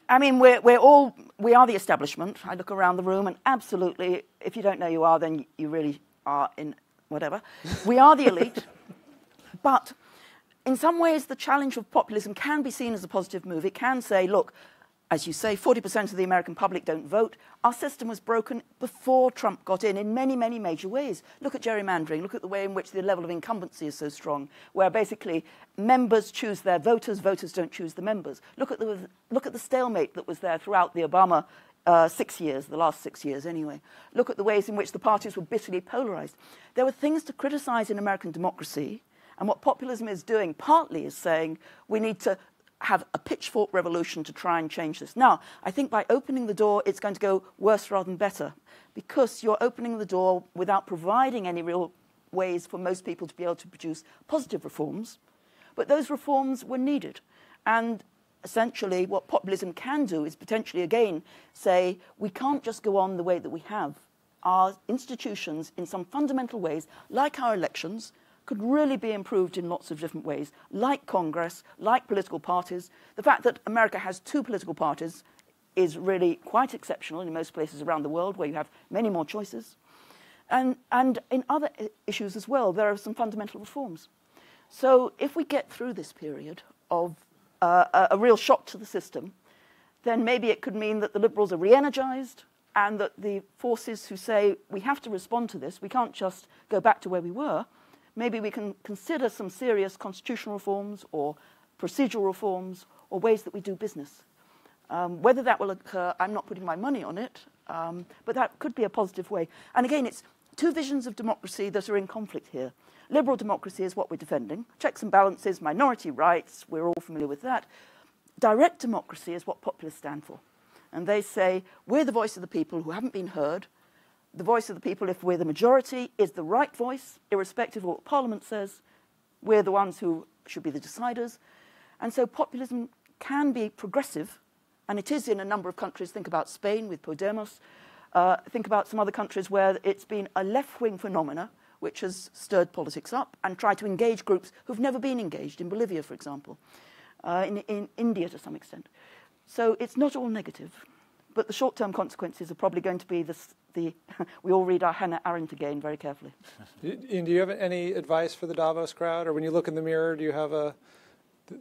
I mean, we are the establishment. I look around the room, and absolutely, if you don't know you are, then you really are in whatever. We are the elite, but in some ways, the challenge of populism can be seen as a positive move. It can say, look, as you say, 40% of the American public don't vote. Our system was broken before Trump got in many, many major ways. Look at gerrymandering. Look at the way in which the level of incumbency is so strong, where basically members choose their voters, voters don't choose the members. Look at the stalemate that was there throughout the Obama 6 years, the last 6 years anyway. Look at the ways in which the parties were bitterly polarized. There were things to criticize in American democracy, and what populism is doing partly is saying we need to have a pitchfork revolution to try and change this. Now, I think by opening the door, it's going to go worse rather than better, because you're opening the door without providing any real ways for most people to be able to produce positive reforms. But those reforms were needed. And essentially, what populism can do is potentially, again, say, we can't just go on the way that we have. Our institutions, in some fundamental ways, like our elections, could really be improved in lots of different ways, like Congress, like political parties. The fact that America has 2 political parties is really quite exceptional in most places around the world where you have many more choices. And in other issues as well, there are some fundamental reforms. So if we get through this period of a real shock to the system, then maybe it could mean that the Liberals are re-energized and that the forces who say we have to respond to this, we can't just go back to where we were, maybe we can consider some serious constitutional reforms or procedural reforms or ways that we do business. Whether that will occur, I'm not putting my money on it, but that could be a positive way. And again, it's 2 visions of democracy that are in conflict here. Liberal democracy is what we're defending. Checks and balances, minority rights, we're all familiar with that. Direct democracy is what populists stand for. And they say, we're the voice of the people who haven't been heard. The voice of the people, if we're the majority, is the right voice, irrespective of what Parliament says. We're the ones who should be the deciders. And so populism can be progressive, and it is in a number of countries. Think about Spain with Podemos. Think about some other countries where it's been a left-wing phenomena which has stirred politics up and tried to engage groups who've never been engaged, in Bolivia, for example, in India to some extent. So it's not all negative, but the short-term consequences are probably going to be we all read our Hannah Arendt again very carefully. Ian, do you have any advice for the Davos crowd? Or when you look in the mirror, do you have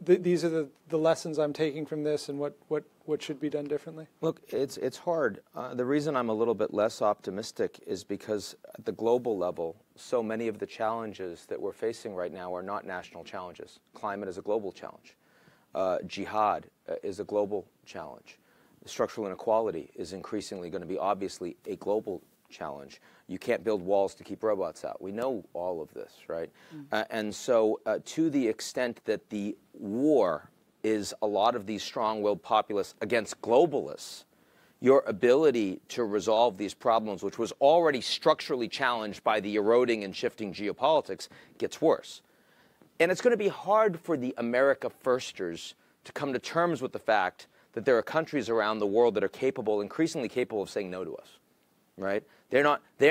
these are the lessons I'm taking from this and what should be done differently? Look, it's hard. The reason I'm a little bit less optimistic is because at the global level, so many of the challenges that we're facing right now are not national challenges. Climate is a global challenge. Jihad is a global challenge. Structural inequality is increasingly going to be obviously a global challenge. You can't build walls to keep robots out. We know all of this, right? And so to the extent that the war is a lot of these strong-willed populists against globalists, your ability to resolve these problems, which was already structurally challenged by the eroding and shifting geopolitics, gets worse. And it's going to be hard for the America firsters to come to terms with the fact that there are countries around the world that are capable, increasingly capable of saying no to us, right? They're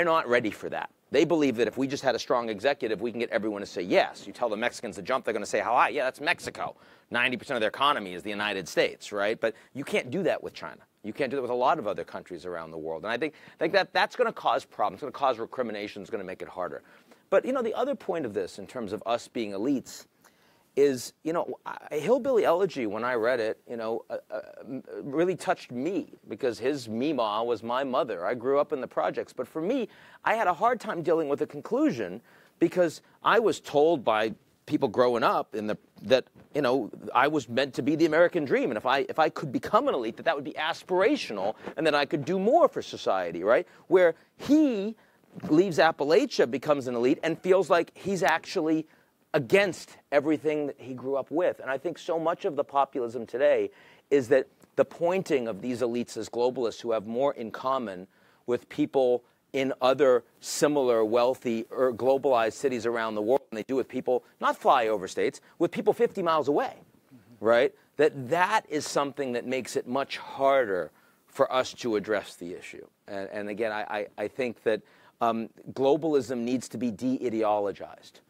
not ready for that. They believe that if we just had a strong executive, we can get everyone to say yes. You tell the Mexicans to jump, they're going to say, how high? Yeah, that's Mexico. 90% of their economy is the United States, right? But you can't do that with China. You can't do that with a lot of other countries around the world. And I think that's going to cause problems. It's going to cause recrimination. It's going to make it harder. But, you know, the other point of this in terms of us being elites is, you know, Hillbilly Elegy, when I read it, you know, really touched me because his Meemaw was my mother. I grew up in the projects. But for me, I had a hard time dealing with the conclusion because I was told by people growing up that, you know, I was meant to be the American dream. And if I could become an elite, that would be aspirational and that I could do more for society, right? Where he leaves Appalachia, becomes an elite, and feels like he's actually against everything that he grew up with. And I think so much of the populism today is that the pointing of these elites as globalists who have more in common with people in other similar wealthy or globalized cities around the world than they do with people, not flyover states, with people 50 miles away, right? That is something that makes it much harder for us to address the issue. And again, I think that globalism needs to be de-ideologized.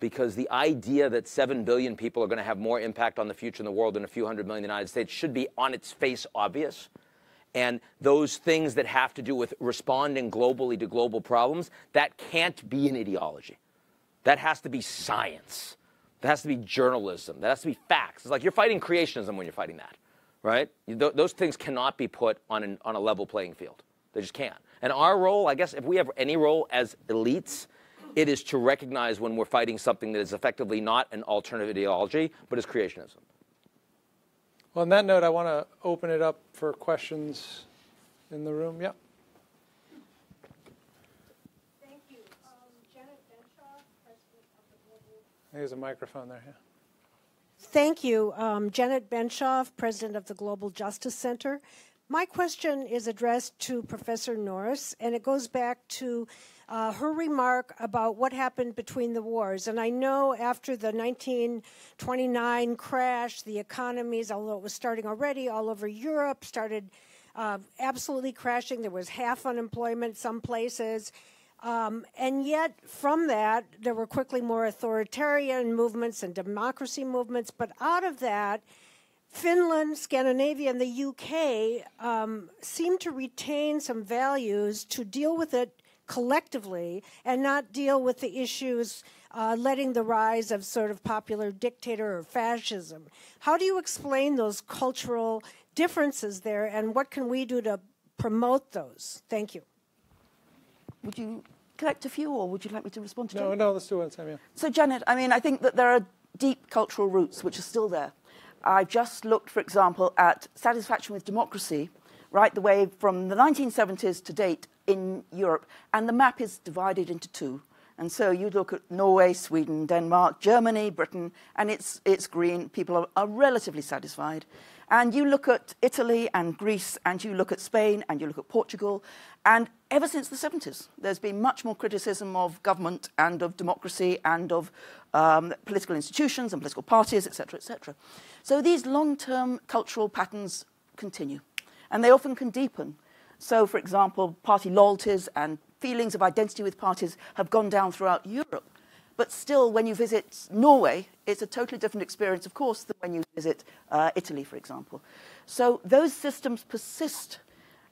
Because the idea that 7 billion people are going to have more impact on the future in the world than a few hundred million in the United States should be on its face obvious. And those things that have to do with responding globally to global problems, that can't be an ideology. That has to be science. That has to be journalism. That has to be facts. It's like you're fighting creationism when you're fighting that, right? Those things cannot be put on a level playing field. They just can't. And our role, I guess, if we have any role as elites, it is to recognize when we're fighting something that is effectively not an alternative ideology, but is creationism. Well, on that note, I want to open it up for questions in the room. Yeah. Thank you. Janet Benshaw, President of the Global... There's a microphone there. Yeah. Thank you. Janet Benshaw, President of the Global Justice Center. My question is addressed to Professor Norris, and it goes back to her remark about what happened between the wars. And I know after the 1929 crash, the economies, although it was starting already all over Europe, started absolutely crashing. There was half unemployment some places. And yet from that, there were quickly more authoritarian movements and democracy movements. But out of that, Finland, Scandinavia, and the UK seem to retain some values to deal with it collectively and not deal with the issues letting the rise of sort of popular dictator or fascism. How do you explain those cultural differences there, and what can we do to promote those? Thank you. Would you collect a few, or would you like me to respond to Janet? No, let's do one time, yeah. So, Janet, I mean, I think that there are deep cultural roots which are still there. I just looked, for example, at satisfaction with democracy right the way from the 1970s to date in Europe, and the map is divided into two. And so you look at Norway, Sweden, Denmark, Germany, Britain, and it's green. People are relatively satisfied. And you look at Italy and Greece, and you look at Spain, and you look at Portugal. And ever since the 70s, there's been much more criticism of government and of democracy and of political institutions and political parties, etc., etc. So these long-term cultural patterns continue, and they often can deepen. So, for example, party loyalties and feelings of identity with parties have gone down throughout Europe. But still, when you visit Norway, it's a totally different experience, of course, than when you visit Italy, for example. So those systems persist.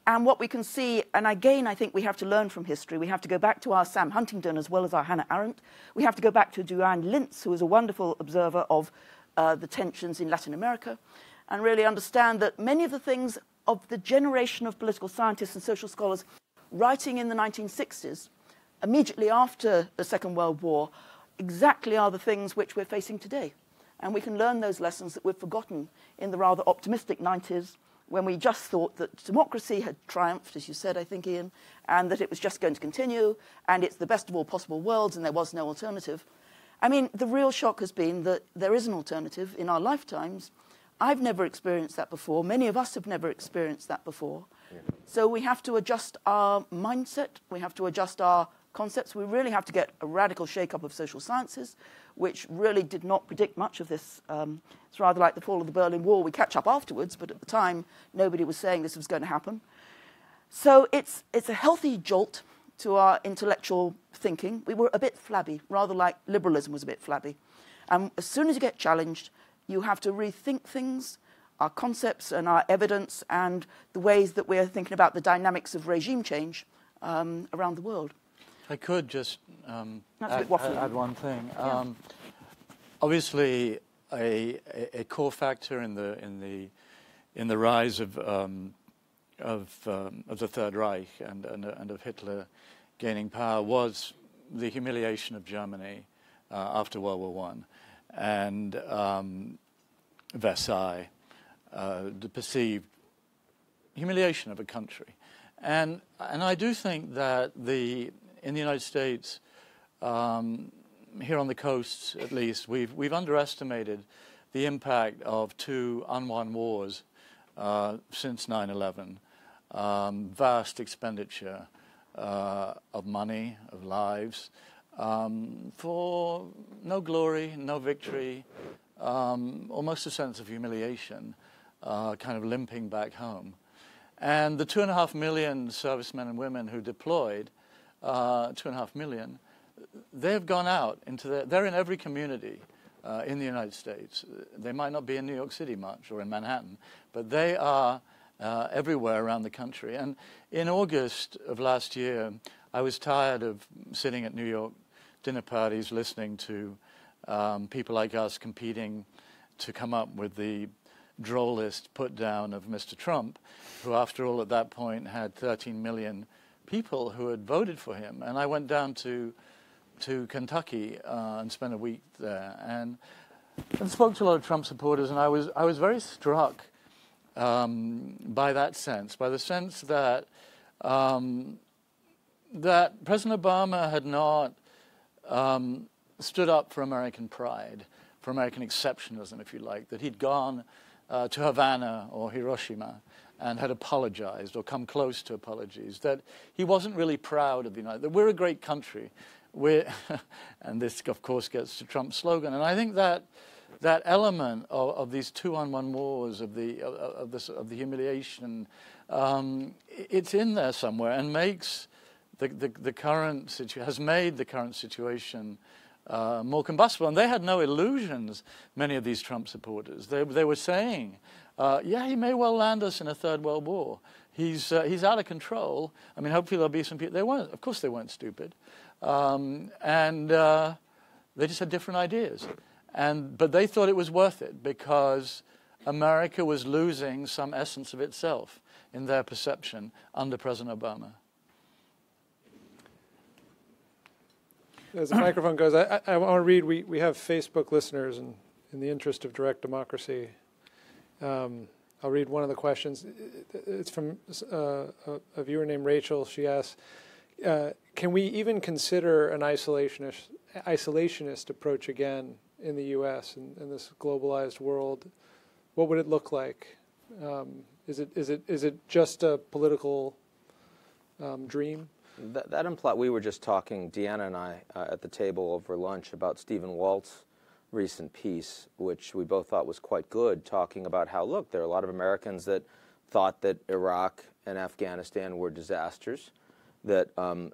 And what we can see, and again, I think we have to learn from history. We have to go back to our Sam Huntington as well as our Hannah Arendt. We have to go back to Duane Lintz, who was a wonderful observer of the tensions in Latin America, and really understand that many of the things of the generation of political scientists and social scholars writing in the 1960s, immediately after the Second World War, exactly are the things which we're facing today. And we can learn those lessons that we've forgotten in the rather optimistic 90s, when we just thought that democracy had triumphed, as you said, I think, Ian, and that it was just going to continue, and it's the best of all possible worlds, and there was no alternative. I mean, the real shock has been that there is an alternative in our lifetimes. I've never experienced that before. Many of us have never experienced that before. Yeah. So we have to adjust our mindset. We have to adjust our concepts. We really have to get a radical shake-up of social sciences, which really did not predict much of this. It's rather like the fall of the Berlin Wall. We catch up afterwards, but at the time, nobody was saying this was going to happen. So it's a healthy jolt to our intellectual thinking. We were a bit flabby, rather like liberalism was a bit flabby. And as soon as you get challenged, you have to rethink things, our concepts and our evidence, and the ways that we're thinking about the dynamics of regime change around the world. I could just add one thing. Yeah. Obviously, a core factor in the rise of the Third Reich and of Hitler gaining power was the humiliation of Germany after World War I and Versailles, the perceived humiliation of a country, and I do think that in the United States, here on the coasts at least, we've underestimated the impact of two unwon wars since 9/11. Vast expenditure of money, of lives, for no glory, no victory, almost a sense of humiliation, kind of limping back home. And the 2.5 million servicemen and women who deployed, 2.5 million, they've gone out they're in every community in the United States. They might not be in New York City much or in Manhattan, but they are everywhere around the country. And in August of last year, I was tired of sitting at New York dinner parties listening to people like us competing to come up with the drollest put down of Mr. Trump, who after all at that point had 13 million people who had voted for him. And I went down to Kentucky and spent a week there and spoke to a lot of Trump supporters, and I was very struck by that sense, by the sense that that President Obama had not stood up for American pride, for American exceptionalism, if you like, that he'd gone to Havana or Hiroshima and had apologized or come close to apologies, that he wasn't really proud of the United States, that we're a great country. And this, of course, gets to Trump's slogan. And I think that element of these two unwon wars, of the humiliation, it's in there somewhere and makes the current situation, has made the current situation more combustible. And they had no illusions, many of these Trump supporters. They were saying, yeah, he may well land us in a third world war. He's out of control. I mean, hopefully there'll be some people. Of course they weren't stupid. And they just had different ideas. But they thought it was worth it because America was losing some essence of itself in their perception under President Obama. As the microphone goes, I want to read, we have Facebook listeners, and in the interest of direct democracy, I'll read one of the questions. It's from a viewer named Rachel. She asks, can we even consider an isolationist approach again in the U.S. in this globalized world? What would it look like? Is it just a political dream? That implies, we were just talking, Deanna and I, at the table over lunch about Stephen Walt's recent piece, which we both thought was quite good, talking about how, look, there are a lot of Americans that thought that Iraq and Afghanistan were disasters, that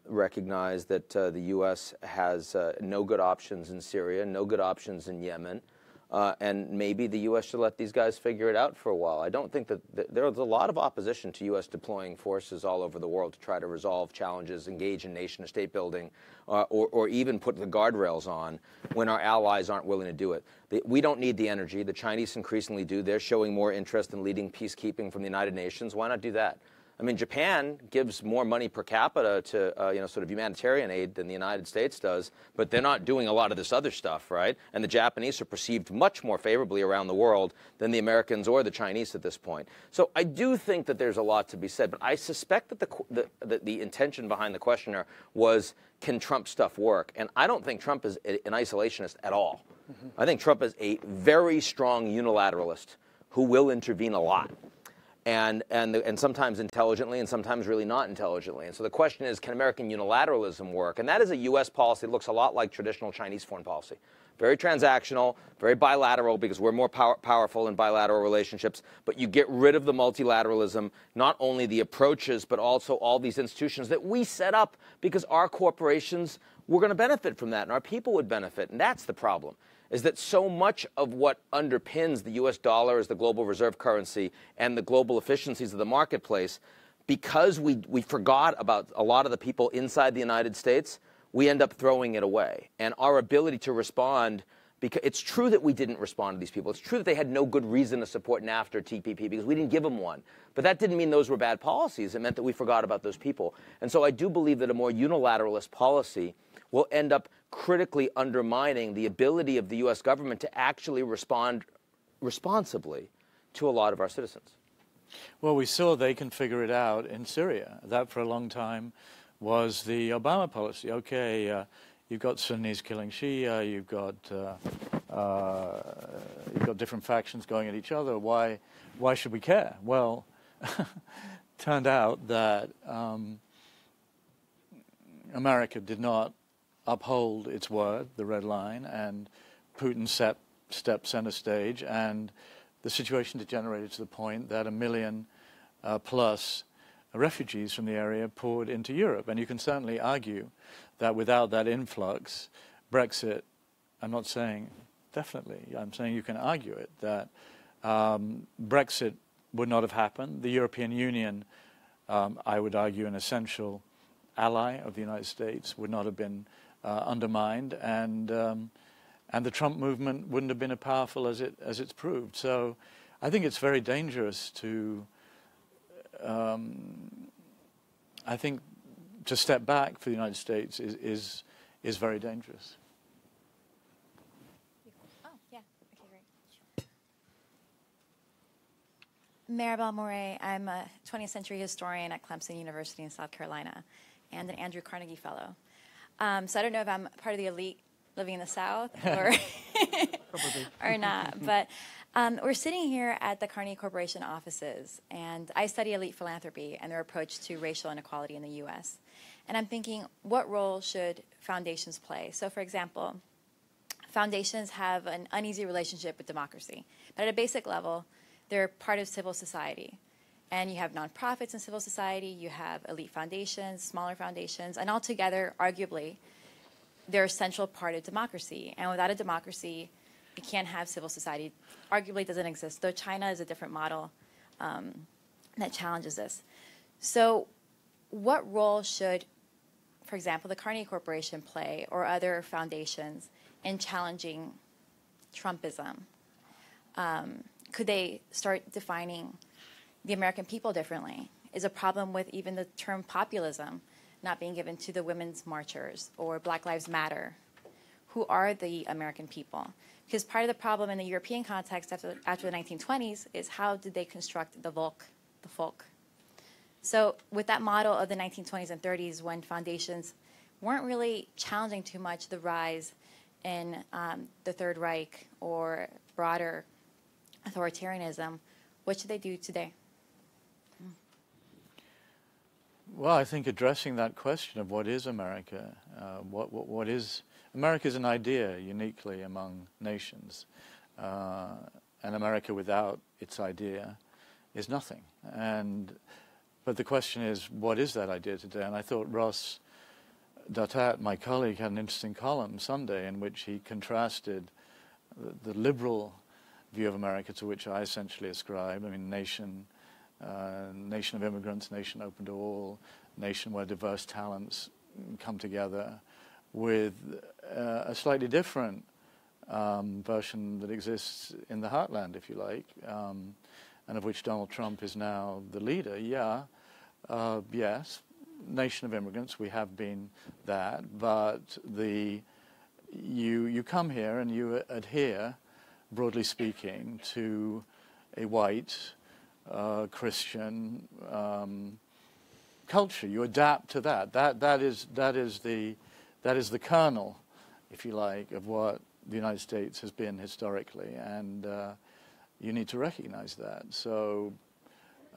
recognize that the U.S. has no good options in Syria, no good options in Yemen, and maybe the U.S. should let these guys figure it out for a while. I don't think that there's a lot of opposition to U.S. deploying forces all over the world to try to resolve challenges, engage in nation-state building, or even put the guardrails on when our allies aren't willing to do it. We don't need the energy. The Chinese increasingly do. They're showing more interest in leading peacekeeping from the United Nations. Why not do that? I mean, Japan gives more money per capita to, sort of humanitarian aid than the United States does, but they're not doing a lot of this other stuff, right? And the Japanese are perceived much more favorably around the world than the Americans or the Chinese at this point. So I do think that there's a lot to be said, but I suspect that the intention behind the questioner was, can Trump stuff work? And I don't think Trump is an isolationist at all. Mm-hmm. I think Trump is a very strong unilateralist who will intervene a lot. And sometimes intelligently and sometimes really not intelligently. And so the question is, can American unilateralism work? And that is a U.S. policy that looks a lot like traditional Chinese foreign policy. Very transactional, very bilateral, because we're more powerful in bilateral relationships. But you get rid of the multilateralism, not only the approaches, but also all these institutions that we set up because our corporations were going to benefit from that and our people would benefit. And that's the problem, is that so much of what underpins the U.S. dollar as the global reserve currency and the global efficiencies of the marketplace, because we forgot about a lot of the people inside the United States, we end up throwing it away. And our ability to respond, because it's true that we didn't respond to these people. It's true that they had no good reason to support NAFTA or TPP because we didn't give them one. But that didn't mean those were bad policies. It meant that we forgot about those people. And so I do believe that a more unilateralist policy will end up critically undermining the ability of the U.S. government to actually respond responsibly to a lot of our citizens. Well, we saw they can figure it out in Syria. That for a long time was the Obama policy. Okay, you've got Sunnis killing Shia, you've got different factions going at each other. Why should we care? Well, turned out that America did not uphold its word, the red line, and Putin stepped center stage, and the situation degenerated to the point that 1 million plus refugees from the area poured into Europe. And you can certainly argue that without that influx, Brexit, I'm not saying definitely, I'm saying you can argue it, that Brexit would not have happened. The European Union, I would argue, an essential ally of the United States, would not have been undermined, and the Trump movement wouldn't have been as powerful as it's proved. So I think it's very dangerous to, I think, to step back for the United States is very dangerous. Oh, yeah. Okay, great. Maribel Moray, I'm a 20th century historian at Clemson University in South Carolina and an Andrew Carnegie Fellow. So I don't know if I'm part of the elite living in the South or not, but we're sitting here at the Carnegie Corporation offices, and I study elite philanthropy and their approach to racial inequality in the U.S. And I'm thinking, what role should foundations play? So, for example, foundations have an uneasy relationship with democracy, but at a basic level, they're part of civil society. And you have nonprofits in civil society, you have elite foundations, smaller foundations, and altogether, arguably, they're a central part of democracy. And without a democracy, you can't have civil society. Arguably, it doesn't exist, though China is a different model that challenges this. So what role should, for example, the Carnegie Corporation play or other foundations in challenging Trumpism? Could they start defining the American people differently? Is a problem with even the term populism not being given to the women's marchers or Black Lives Matter? Who are the American people? Because part of the problem in the European context after the 1920s is how did they construct the Volk, the folk? So with that model of the 1920s and 30s, when foundations weren't really challenging too much the rise in the Third Reich or broader authoritarianism, what should they do today? Well, I think addressing that question of what is America, what is America is an idea uniquely among nations, and America without its idea is nothing. But the question is, what is that idea today? And I thought Ross Datat, my colleague, had an interesting column Sunday in which he contrasted the liberal view of America, to which I essentially ascribe. I mean, nation of immigrants, nation open to all, nation where diverse talents come together, with a slightly different version that exists in the heartland, if you like, and of which Donald Trump is now the leader. Yes, nation of immigrants, we have been that, but you come here and you adhere, broadly speaking, to a white Christian culture. You adapt to that. That is the kernel, if you like, of what the United States has been historically, and you need to recognize that. So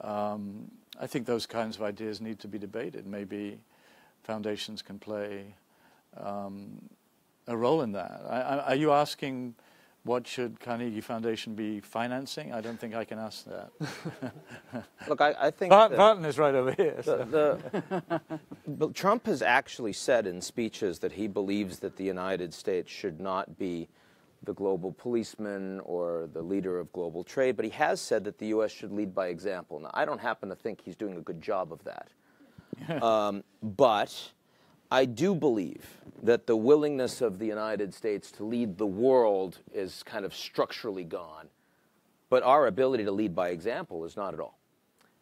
I think those kinds of ideas need to be debated. Maybe foundations can play a role in that. Are you asking what should Carnegie Foundation be financing? I don't think I can ask that. Look, I think Vartan is right over here. But Trump has actually said in speeches that he believes that the United States should not be the global policeman or the leader of global trade, but he has said that the U.S. should lead by example. Now, I don't happen to think he's doing a good job of that. But I do believe that the willingness of the United States to lead the world is kind of structurally gone. But our ability to lead by example is not at all.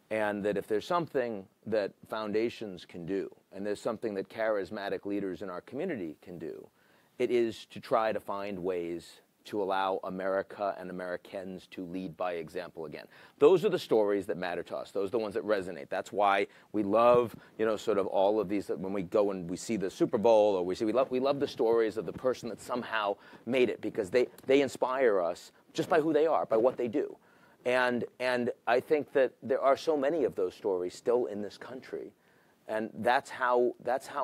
And that if there's something that foundations can do, and there's something that charismatic leaders in our community can do, it is to try to find ways to allow America and Americans to lead by example again. Those are the stories that matter to us. Those are the ones that resonate. That's why we love, sort of all of these, when we go and we see the Super Bowl, or we love the stories of the person that somehow made it, because they inspire us just by who they are, by what they do. And I think that there are so many of those stories still in this country, and that's how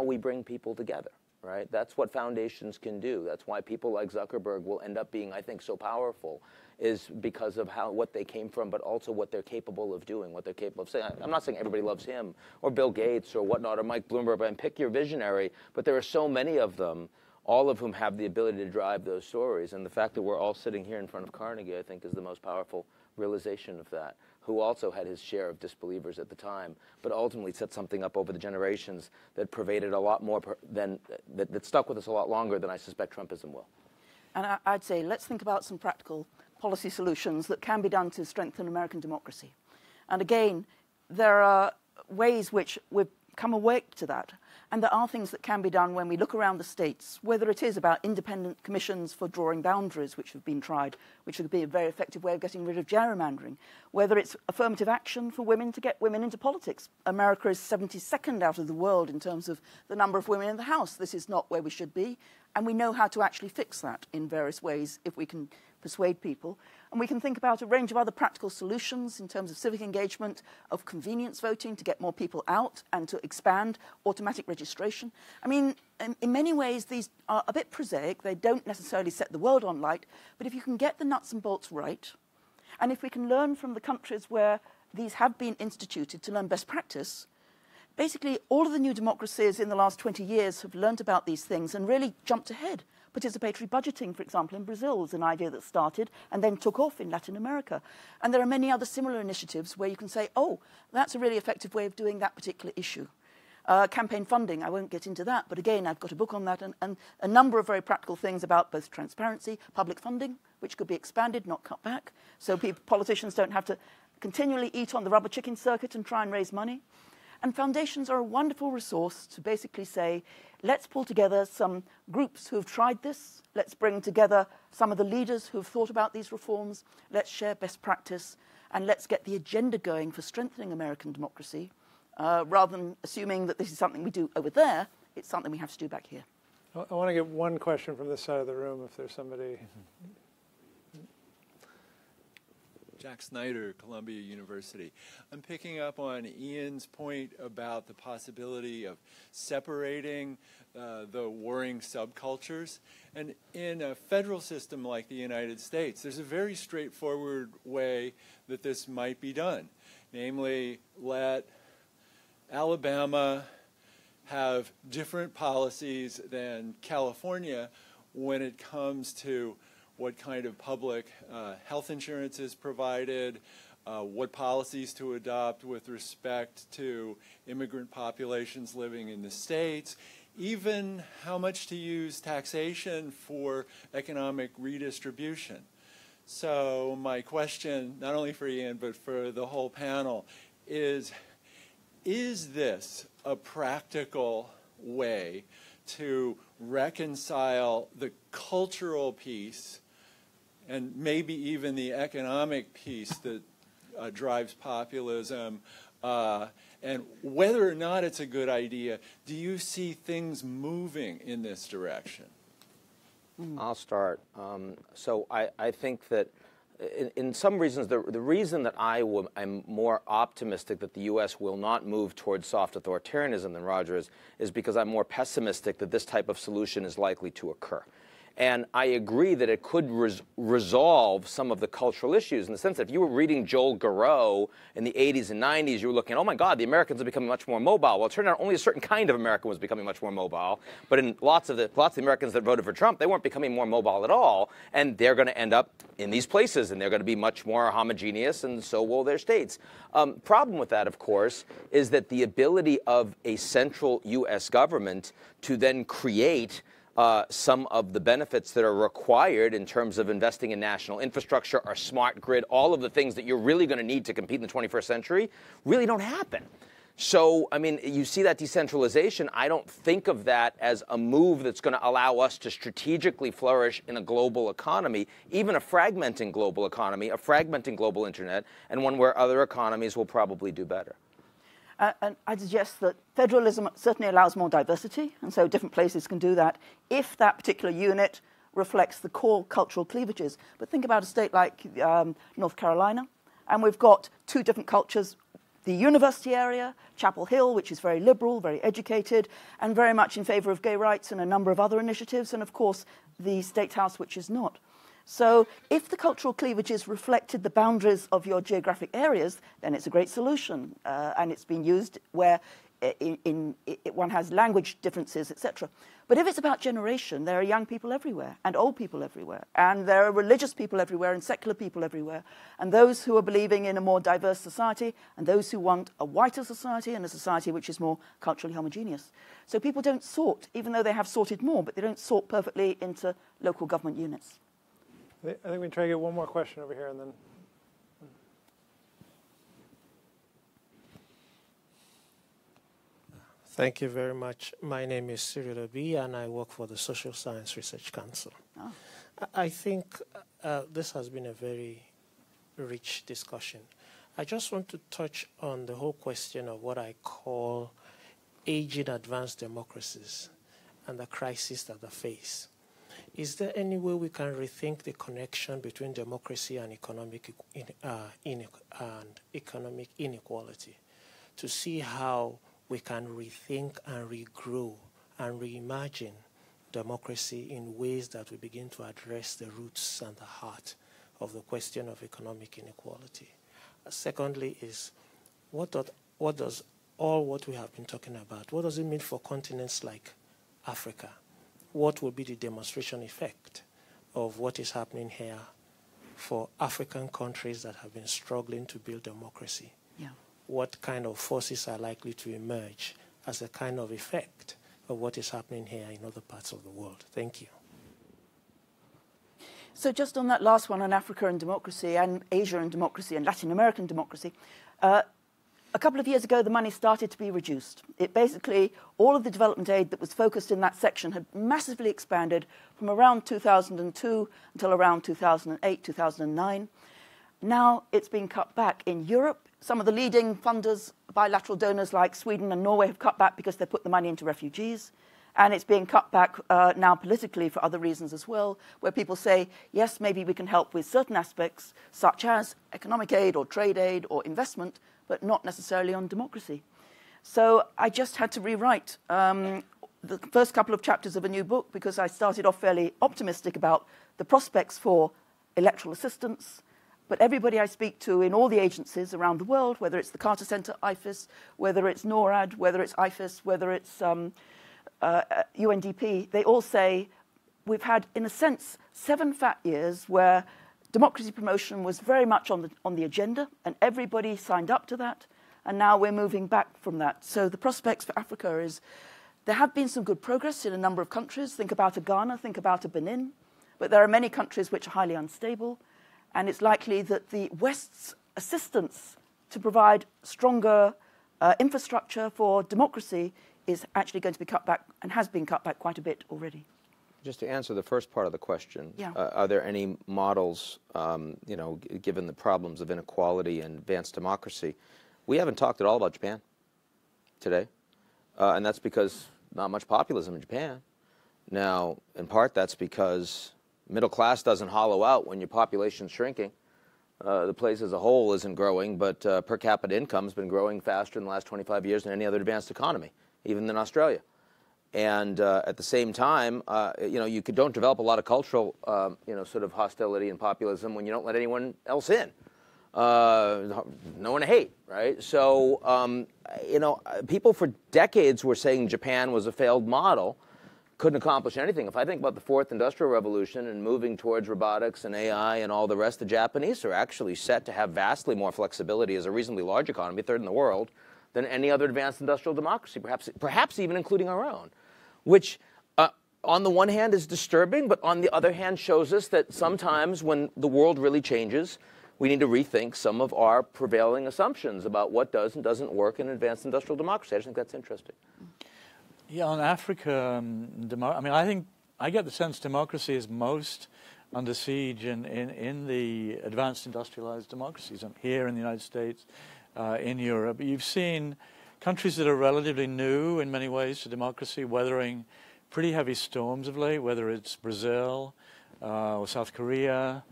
we bring people together. Right? That's what foundations can do. That's why people like Zuckerberg will end up being, I think, so powerful, is because of what they came from, but also what they're capable of doing, what they're capable of saying. I'm not saying everybody loves him or Bill Gates or whatnot or Mike Bloomberg, and pick your visionary, but there are so many of them, all of whom have the ability to drive those stories. And the fact that we're all sitting here in front of Carnegie, I think, is the most powerful realization of that, who also had his share of disbelievers at the time, but ultimately set something up over the generations that pervaded a lot more that stuck with us a lot longer than I suspect Trumpism will. And I'd say let's think about some practical policy solutions that can be done to strengthen American democracy. And again, there are ways which we've come awake to that. And there are things that can be done when we look around the states, whether it is about independent commissions for drawing boundaries, which have been tried, which would be a very effective way of getting rid of gerrymandering, whether it's affirmative action for women to get women into politics. America is 72nd out of the world in terms of the number of women in the House. This is not where we should be, and we know how to actually fix that in various ways if we can persuade people. And we can think about a range of other practical solutions in terms of civic engagement, of convenience voting to get more people out and to expand automatic registration. I mean, in many ways, these are a bit prosaic. They don't necessarily set the world on light. But if you can get the nuts and bolts right, and if we can learn from the countries where these have been instituted to learn best practice, basically all of the new democracies in the last 20 years have learned about these things and really jumped ahead. Participatory budgeting, for example, in Brazil is an idea that started and then took off in Latin America. And there are many other similar initiatives where you can say, oh, that's a really effective way of doing that particular issue. Campaign funding, I won't get into that, but again, I've got a book on that and a number of very practical things about both transparency, public funding, which could be expanded, not cut back, so politicians don't have to continually eat on the rubber chicken circuit and try and raise money. And foundations are a wonderful resource to basically say, let's pull together some groups who have tried this. Let's bring together some of the leaders who have thought about these reforms. Let's share best practice. And let's get the agenda going for strengthening American democracy rather than assuming that this is something we do over there. It's something we have to do back here. I want to get one question from this side of the room, if there's somebody. Jack Snyder, Columbia University. I'm picking up on Ian's point about the possibility of separating the warring subcultures. And in a federal system like the United States, there's a very straightforward way that this might be done. Namely, let Alabama have different policies than California when it comes to what kind of public health insurance is provided, what policies to adopt with respect to immigrant populations living in the states, even how much to use taxation for economic redistribution. So my question, not only for Ian, but for the whole panel, is this a practical way to reconcile the cultural piece and maybe even the economic piece that drives populism, and whether or not it's a good idea, do you see things moving in this direction? I'll start. So I think that in some reasons, the reason that I'm more optimistic that the U.S. will not move towards soft authoritarianism than Roger is because I'm more pessimistic that this type of solution is likely to occur. And I agree that it could resolve some of the cultural issues in the sense that if you were reading Joel Garreau in the 80s and 90s, you were looking, oh my God, the Americans are becoming much more mobile. Well, it turned out only a certain kind of American was becoming much more mobile. But in lots of the Americans that voted for Trump, they weren't becoming more mobile at all. And they're going to end up in these places, and they're going to be much more homogeneous, and so will their states. Problem with that, of course, is that the ability of a central U.S. government to then create some of the benefits that are required in terms of investing in national infrastructure, our smart grid, all of the things that you're really going to need to compete in the 21st century really don't happen. So, I mean, you see that decentralization. I don't think of that as a move that's going to allow us to strategically flourish in a global economy, even a fragmenting global economy, a fragmenting global internet, and one where other economies will probably do better. And I'd suggest that federalism certainly allows more diversity, and so different places can do that if that particular unit reflects the core cultural cleavages. But think about a state like North Carolina, and we've got two different cultures. The university area, Chapel Hill, which is very liberal, very educated, and very much in favor of gay rights and a number of other initiatives, and of course the State House, which is not. So if the cultural cleavages reflected the boundaries of your geographic areas, then it's a great solution. And it's been used where one has language differences, etc. But if it's about generation, there are young people everywhere and old people everywhere. And there are religious people everywhere and secular people everywhere. And those who are believing in a more diverse society and those who want a whiter society and a society which is more culturally homogeneous. So people don't sort, even though they have sorted more, but they don't sort perfectly into local government units. I think we can try to get one more question over here, and then. Thank you very much. My name is Cyril Obi, and I work for the Social Science Research Council. Oh. I think this has been a very rich discussion. I just want to touch on the whole question of what I call aging advanced democracies and the crisis that they face. Is there any way we can rethink the connection between democracy and economic inequality to see how we can rethink and regrow and reimagine democracy in ways that we begin to address the roots and the heart of the question of economic inequality? Secondly is, what does all what we have been talking about, what does it mean for continents like Africa? What will be the demonstration effect of what is happening here for African countries that have been struggling to build democracy? Yeah. What kind of forces are likely to emerge as a kind of effect of what is happening here in other parts of the world? Thank you. So just on that last one on Africa and democracy and Asia and democracy and Latin American democracy, a couple of years ago, the money started to be reduced. It basically, all of the development aid that was focused in that section had massively expanded from around 2002 until around 2008, 2009. Now it's being cut back in Europe. Some of the leading funders, bilateral donors like Sweden and Norway, have cut back because they put the money into refugees. And it's being cut back now politically for other reasons as well, where people say, yes, maybe we can help with certain aspects, such as economic aid or trade aid or investment, but not necessarily on democracy. So I just had to rewrite the first couple of chapters of a new book because I started off fairly optimistic about the prospects for electoral assistance. But everybody I speak to in all the agencies around the world, whether it's the Carter Center, IFIS, whether it's NORAD, whether it's IFIS, whether it's UNDP, they all say we've had, in a sense, 7 fat years where democracy promotion was very much on the agenda, and everybody signed up to that, and now we're moving back from that. So the prospects for Africa is, there have been some good progress in a number of countries. Think about a Ghana, think about a Benin, but there are many countries which are highly unstable, and it's likely that the West's assistance to provide stronger infrastructure for democracy is actually going to be cut back and has been cut back quite a bit already. Just to answer the first part of the question, yeah. Are there any models, given the problems of inequality and advanced democracy? We haven't talked at all about Japan today, and that's because not much populism in Japan. Now, in part, that's because middle class doesn't hollow out when your population's shrinking. The place as a whole isn't growing, but per capita income's been growing faster in the last 25 years than any other advanced economy, even than Australia. And at the same time, you don't develop a lot of cultural, sort of hostility and populism when you don't let anyone else in. No one to hate, right? So, people for decades were saying Japan was a failed model, couldn't accomplish anything. If I think about the 4th Industrial Revolution and moving towards robotics and AI and all the rest, the Japanese are actually set to have vastly more flexibility as a reasonably large economy, 3rd in the world, than any other advanced industrial democracy, perhaps even including our own, which on the one hand is disturbing, but on the other hand shows us that sometimes when the world really changes, we need to rethink some of our prevailing assumptions about what does and doesn't work in advanced industrial democracy. I just think that's interesting. Yeah, on Africa, I think I get the sense democracy is most under siege in the advanced industrialized democracies. Here in the United States, in Europe. You've seen countries that are relatively new in many ways to democracy weathering pretty heavy storms of late, whether it's Brazil or South Korea.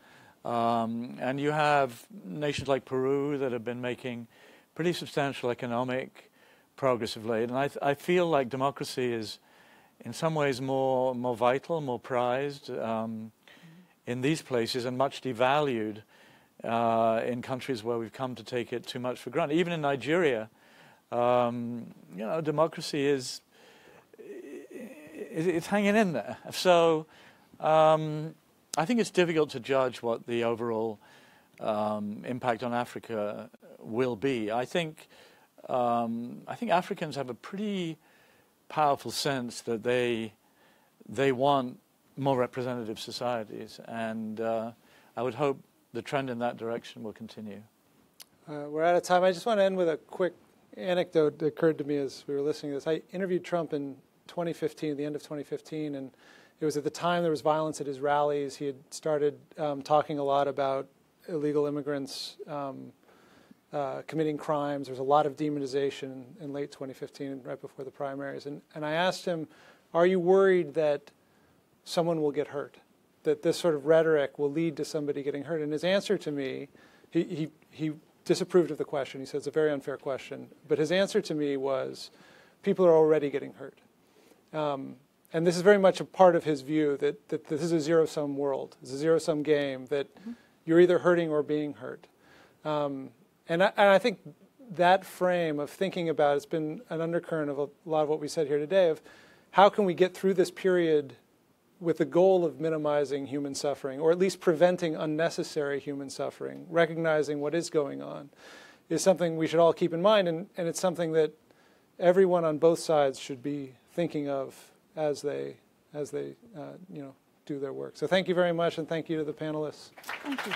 And you have nations like Peru that have been making pretty substantial economic progress of late. And I feel like democracy is in some ways more vital, more prized in these places and much devalued in countries where we've come to take it too much for granted. Even in Nigeria, democracy is it's hanging in there. So I think it's difficult to judge what the overall impact on Africa will be. I think Africans have a pretty powerful sense that they want more representative societies, and I would hope the trend in that direction will continue. We're out of time. I just want to end with a quick anecdote that occurred to me as we were listening to this. I interviewed Trump in 2015, the end of 2015, and it was at the time there was violence at his rallies. He had started talking a lot about illegal immigrants committing crimes. There was a lot of demonization in late 2015, right before the primaries. And I asked him, are you worried that someone will get hurt, that this sort of rhetoric will lead to somebody getting hurt? And his answer to me, he disapproved of the question. He said it's a very unfair question. But his answer to me was, people are already getting hurt. And this is very much a part of his view that this is a zero-sum world. It's a zero-sum game, that you're either hurting or being hurt. And I think that frame of thinking about it's been an undercurrent of a lot of what we said here today, of how can we get through this period with the goal of minimizing human suffering, or at least preventing unnecessary human suffering, recognizing what is going on, is something we should all keep in mind, and it's something that everyone on both sides should be thinking of as they do their work. So thank you very much, and thank you to the panelists. Thank you.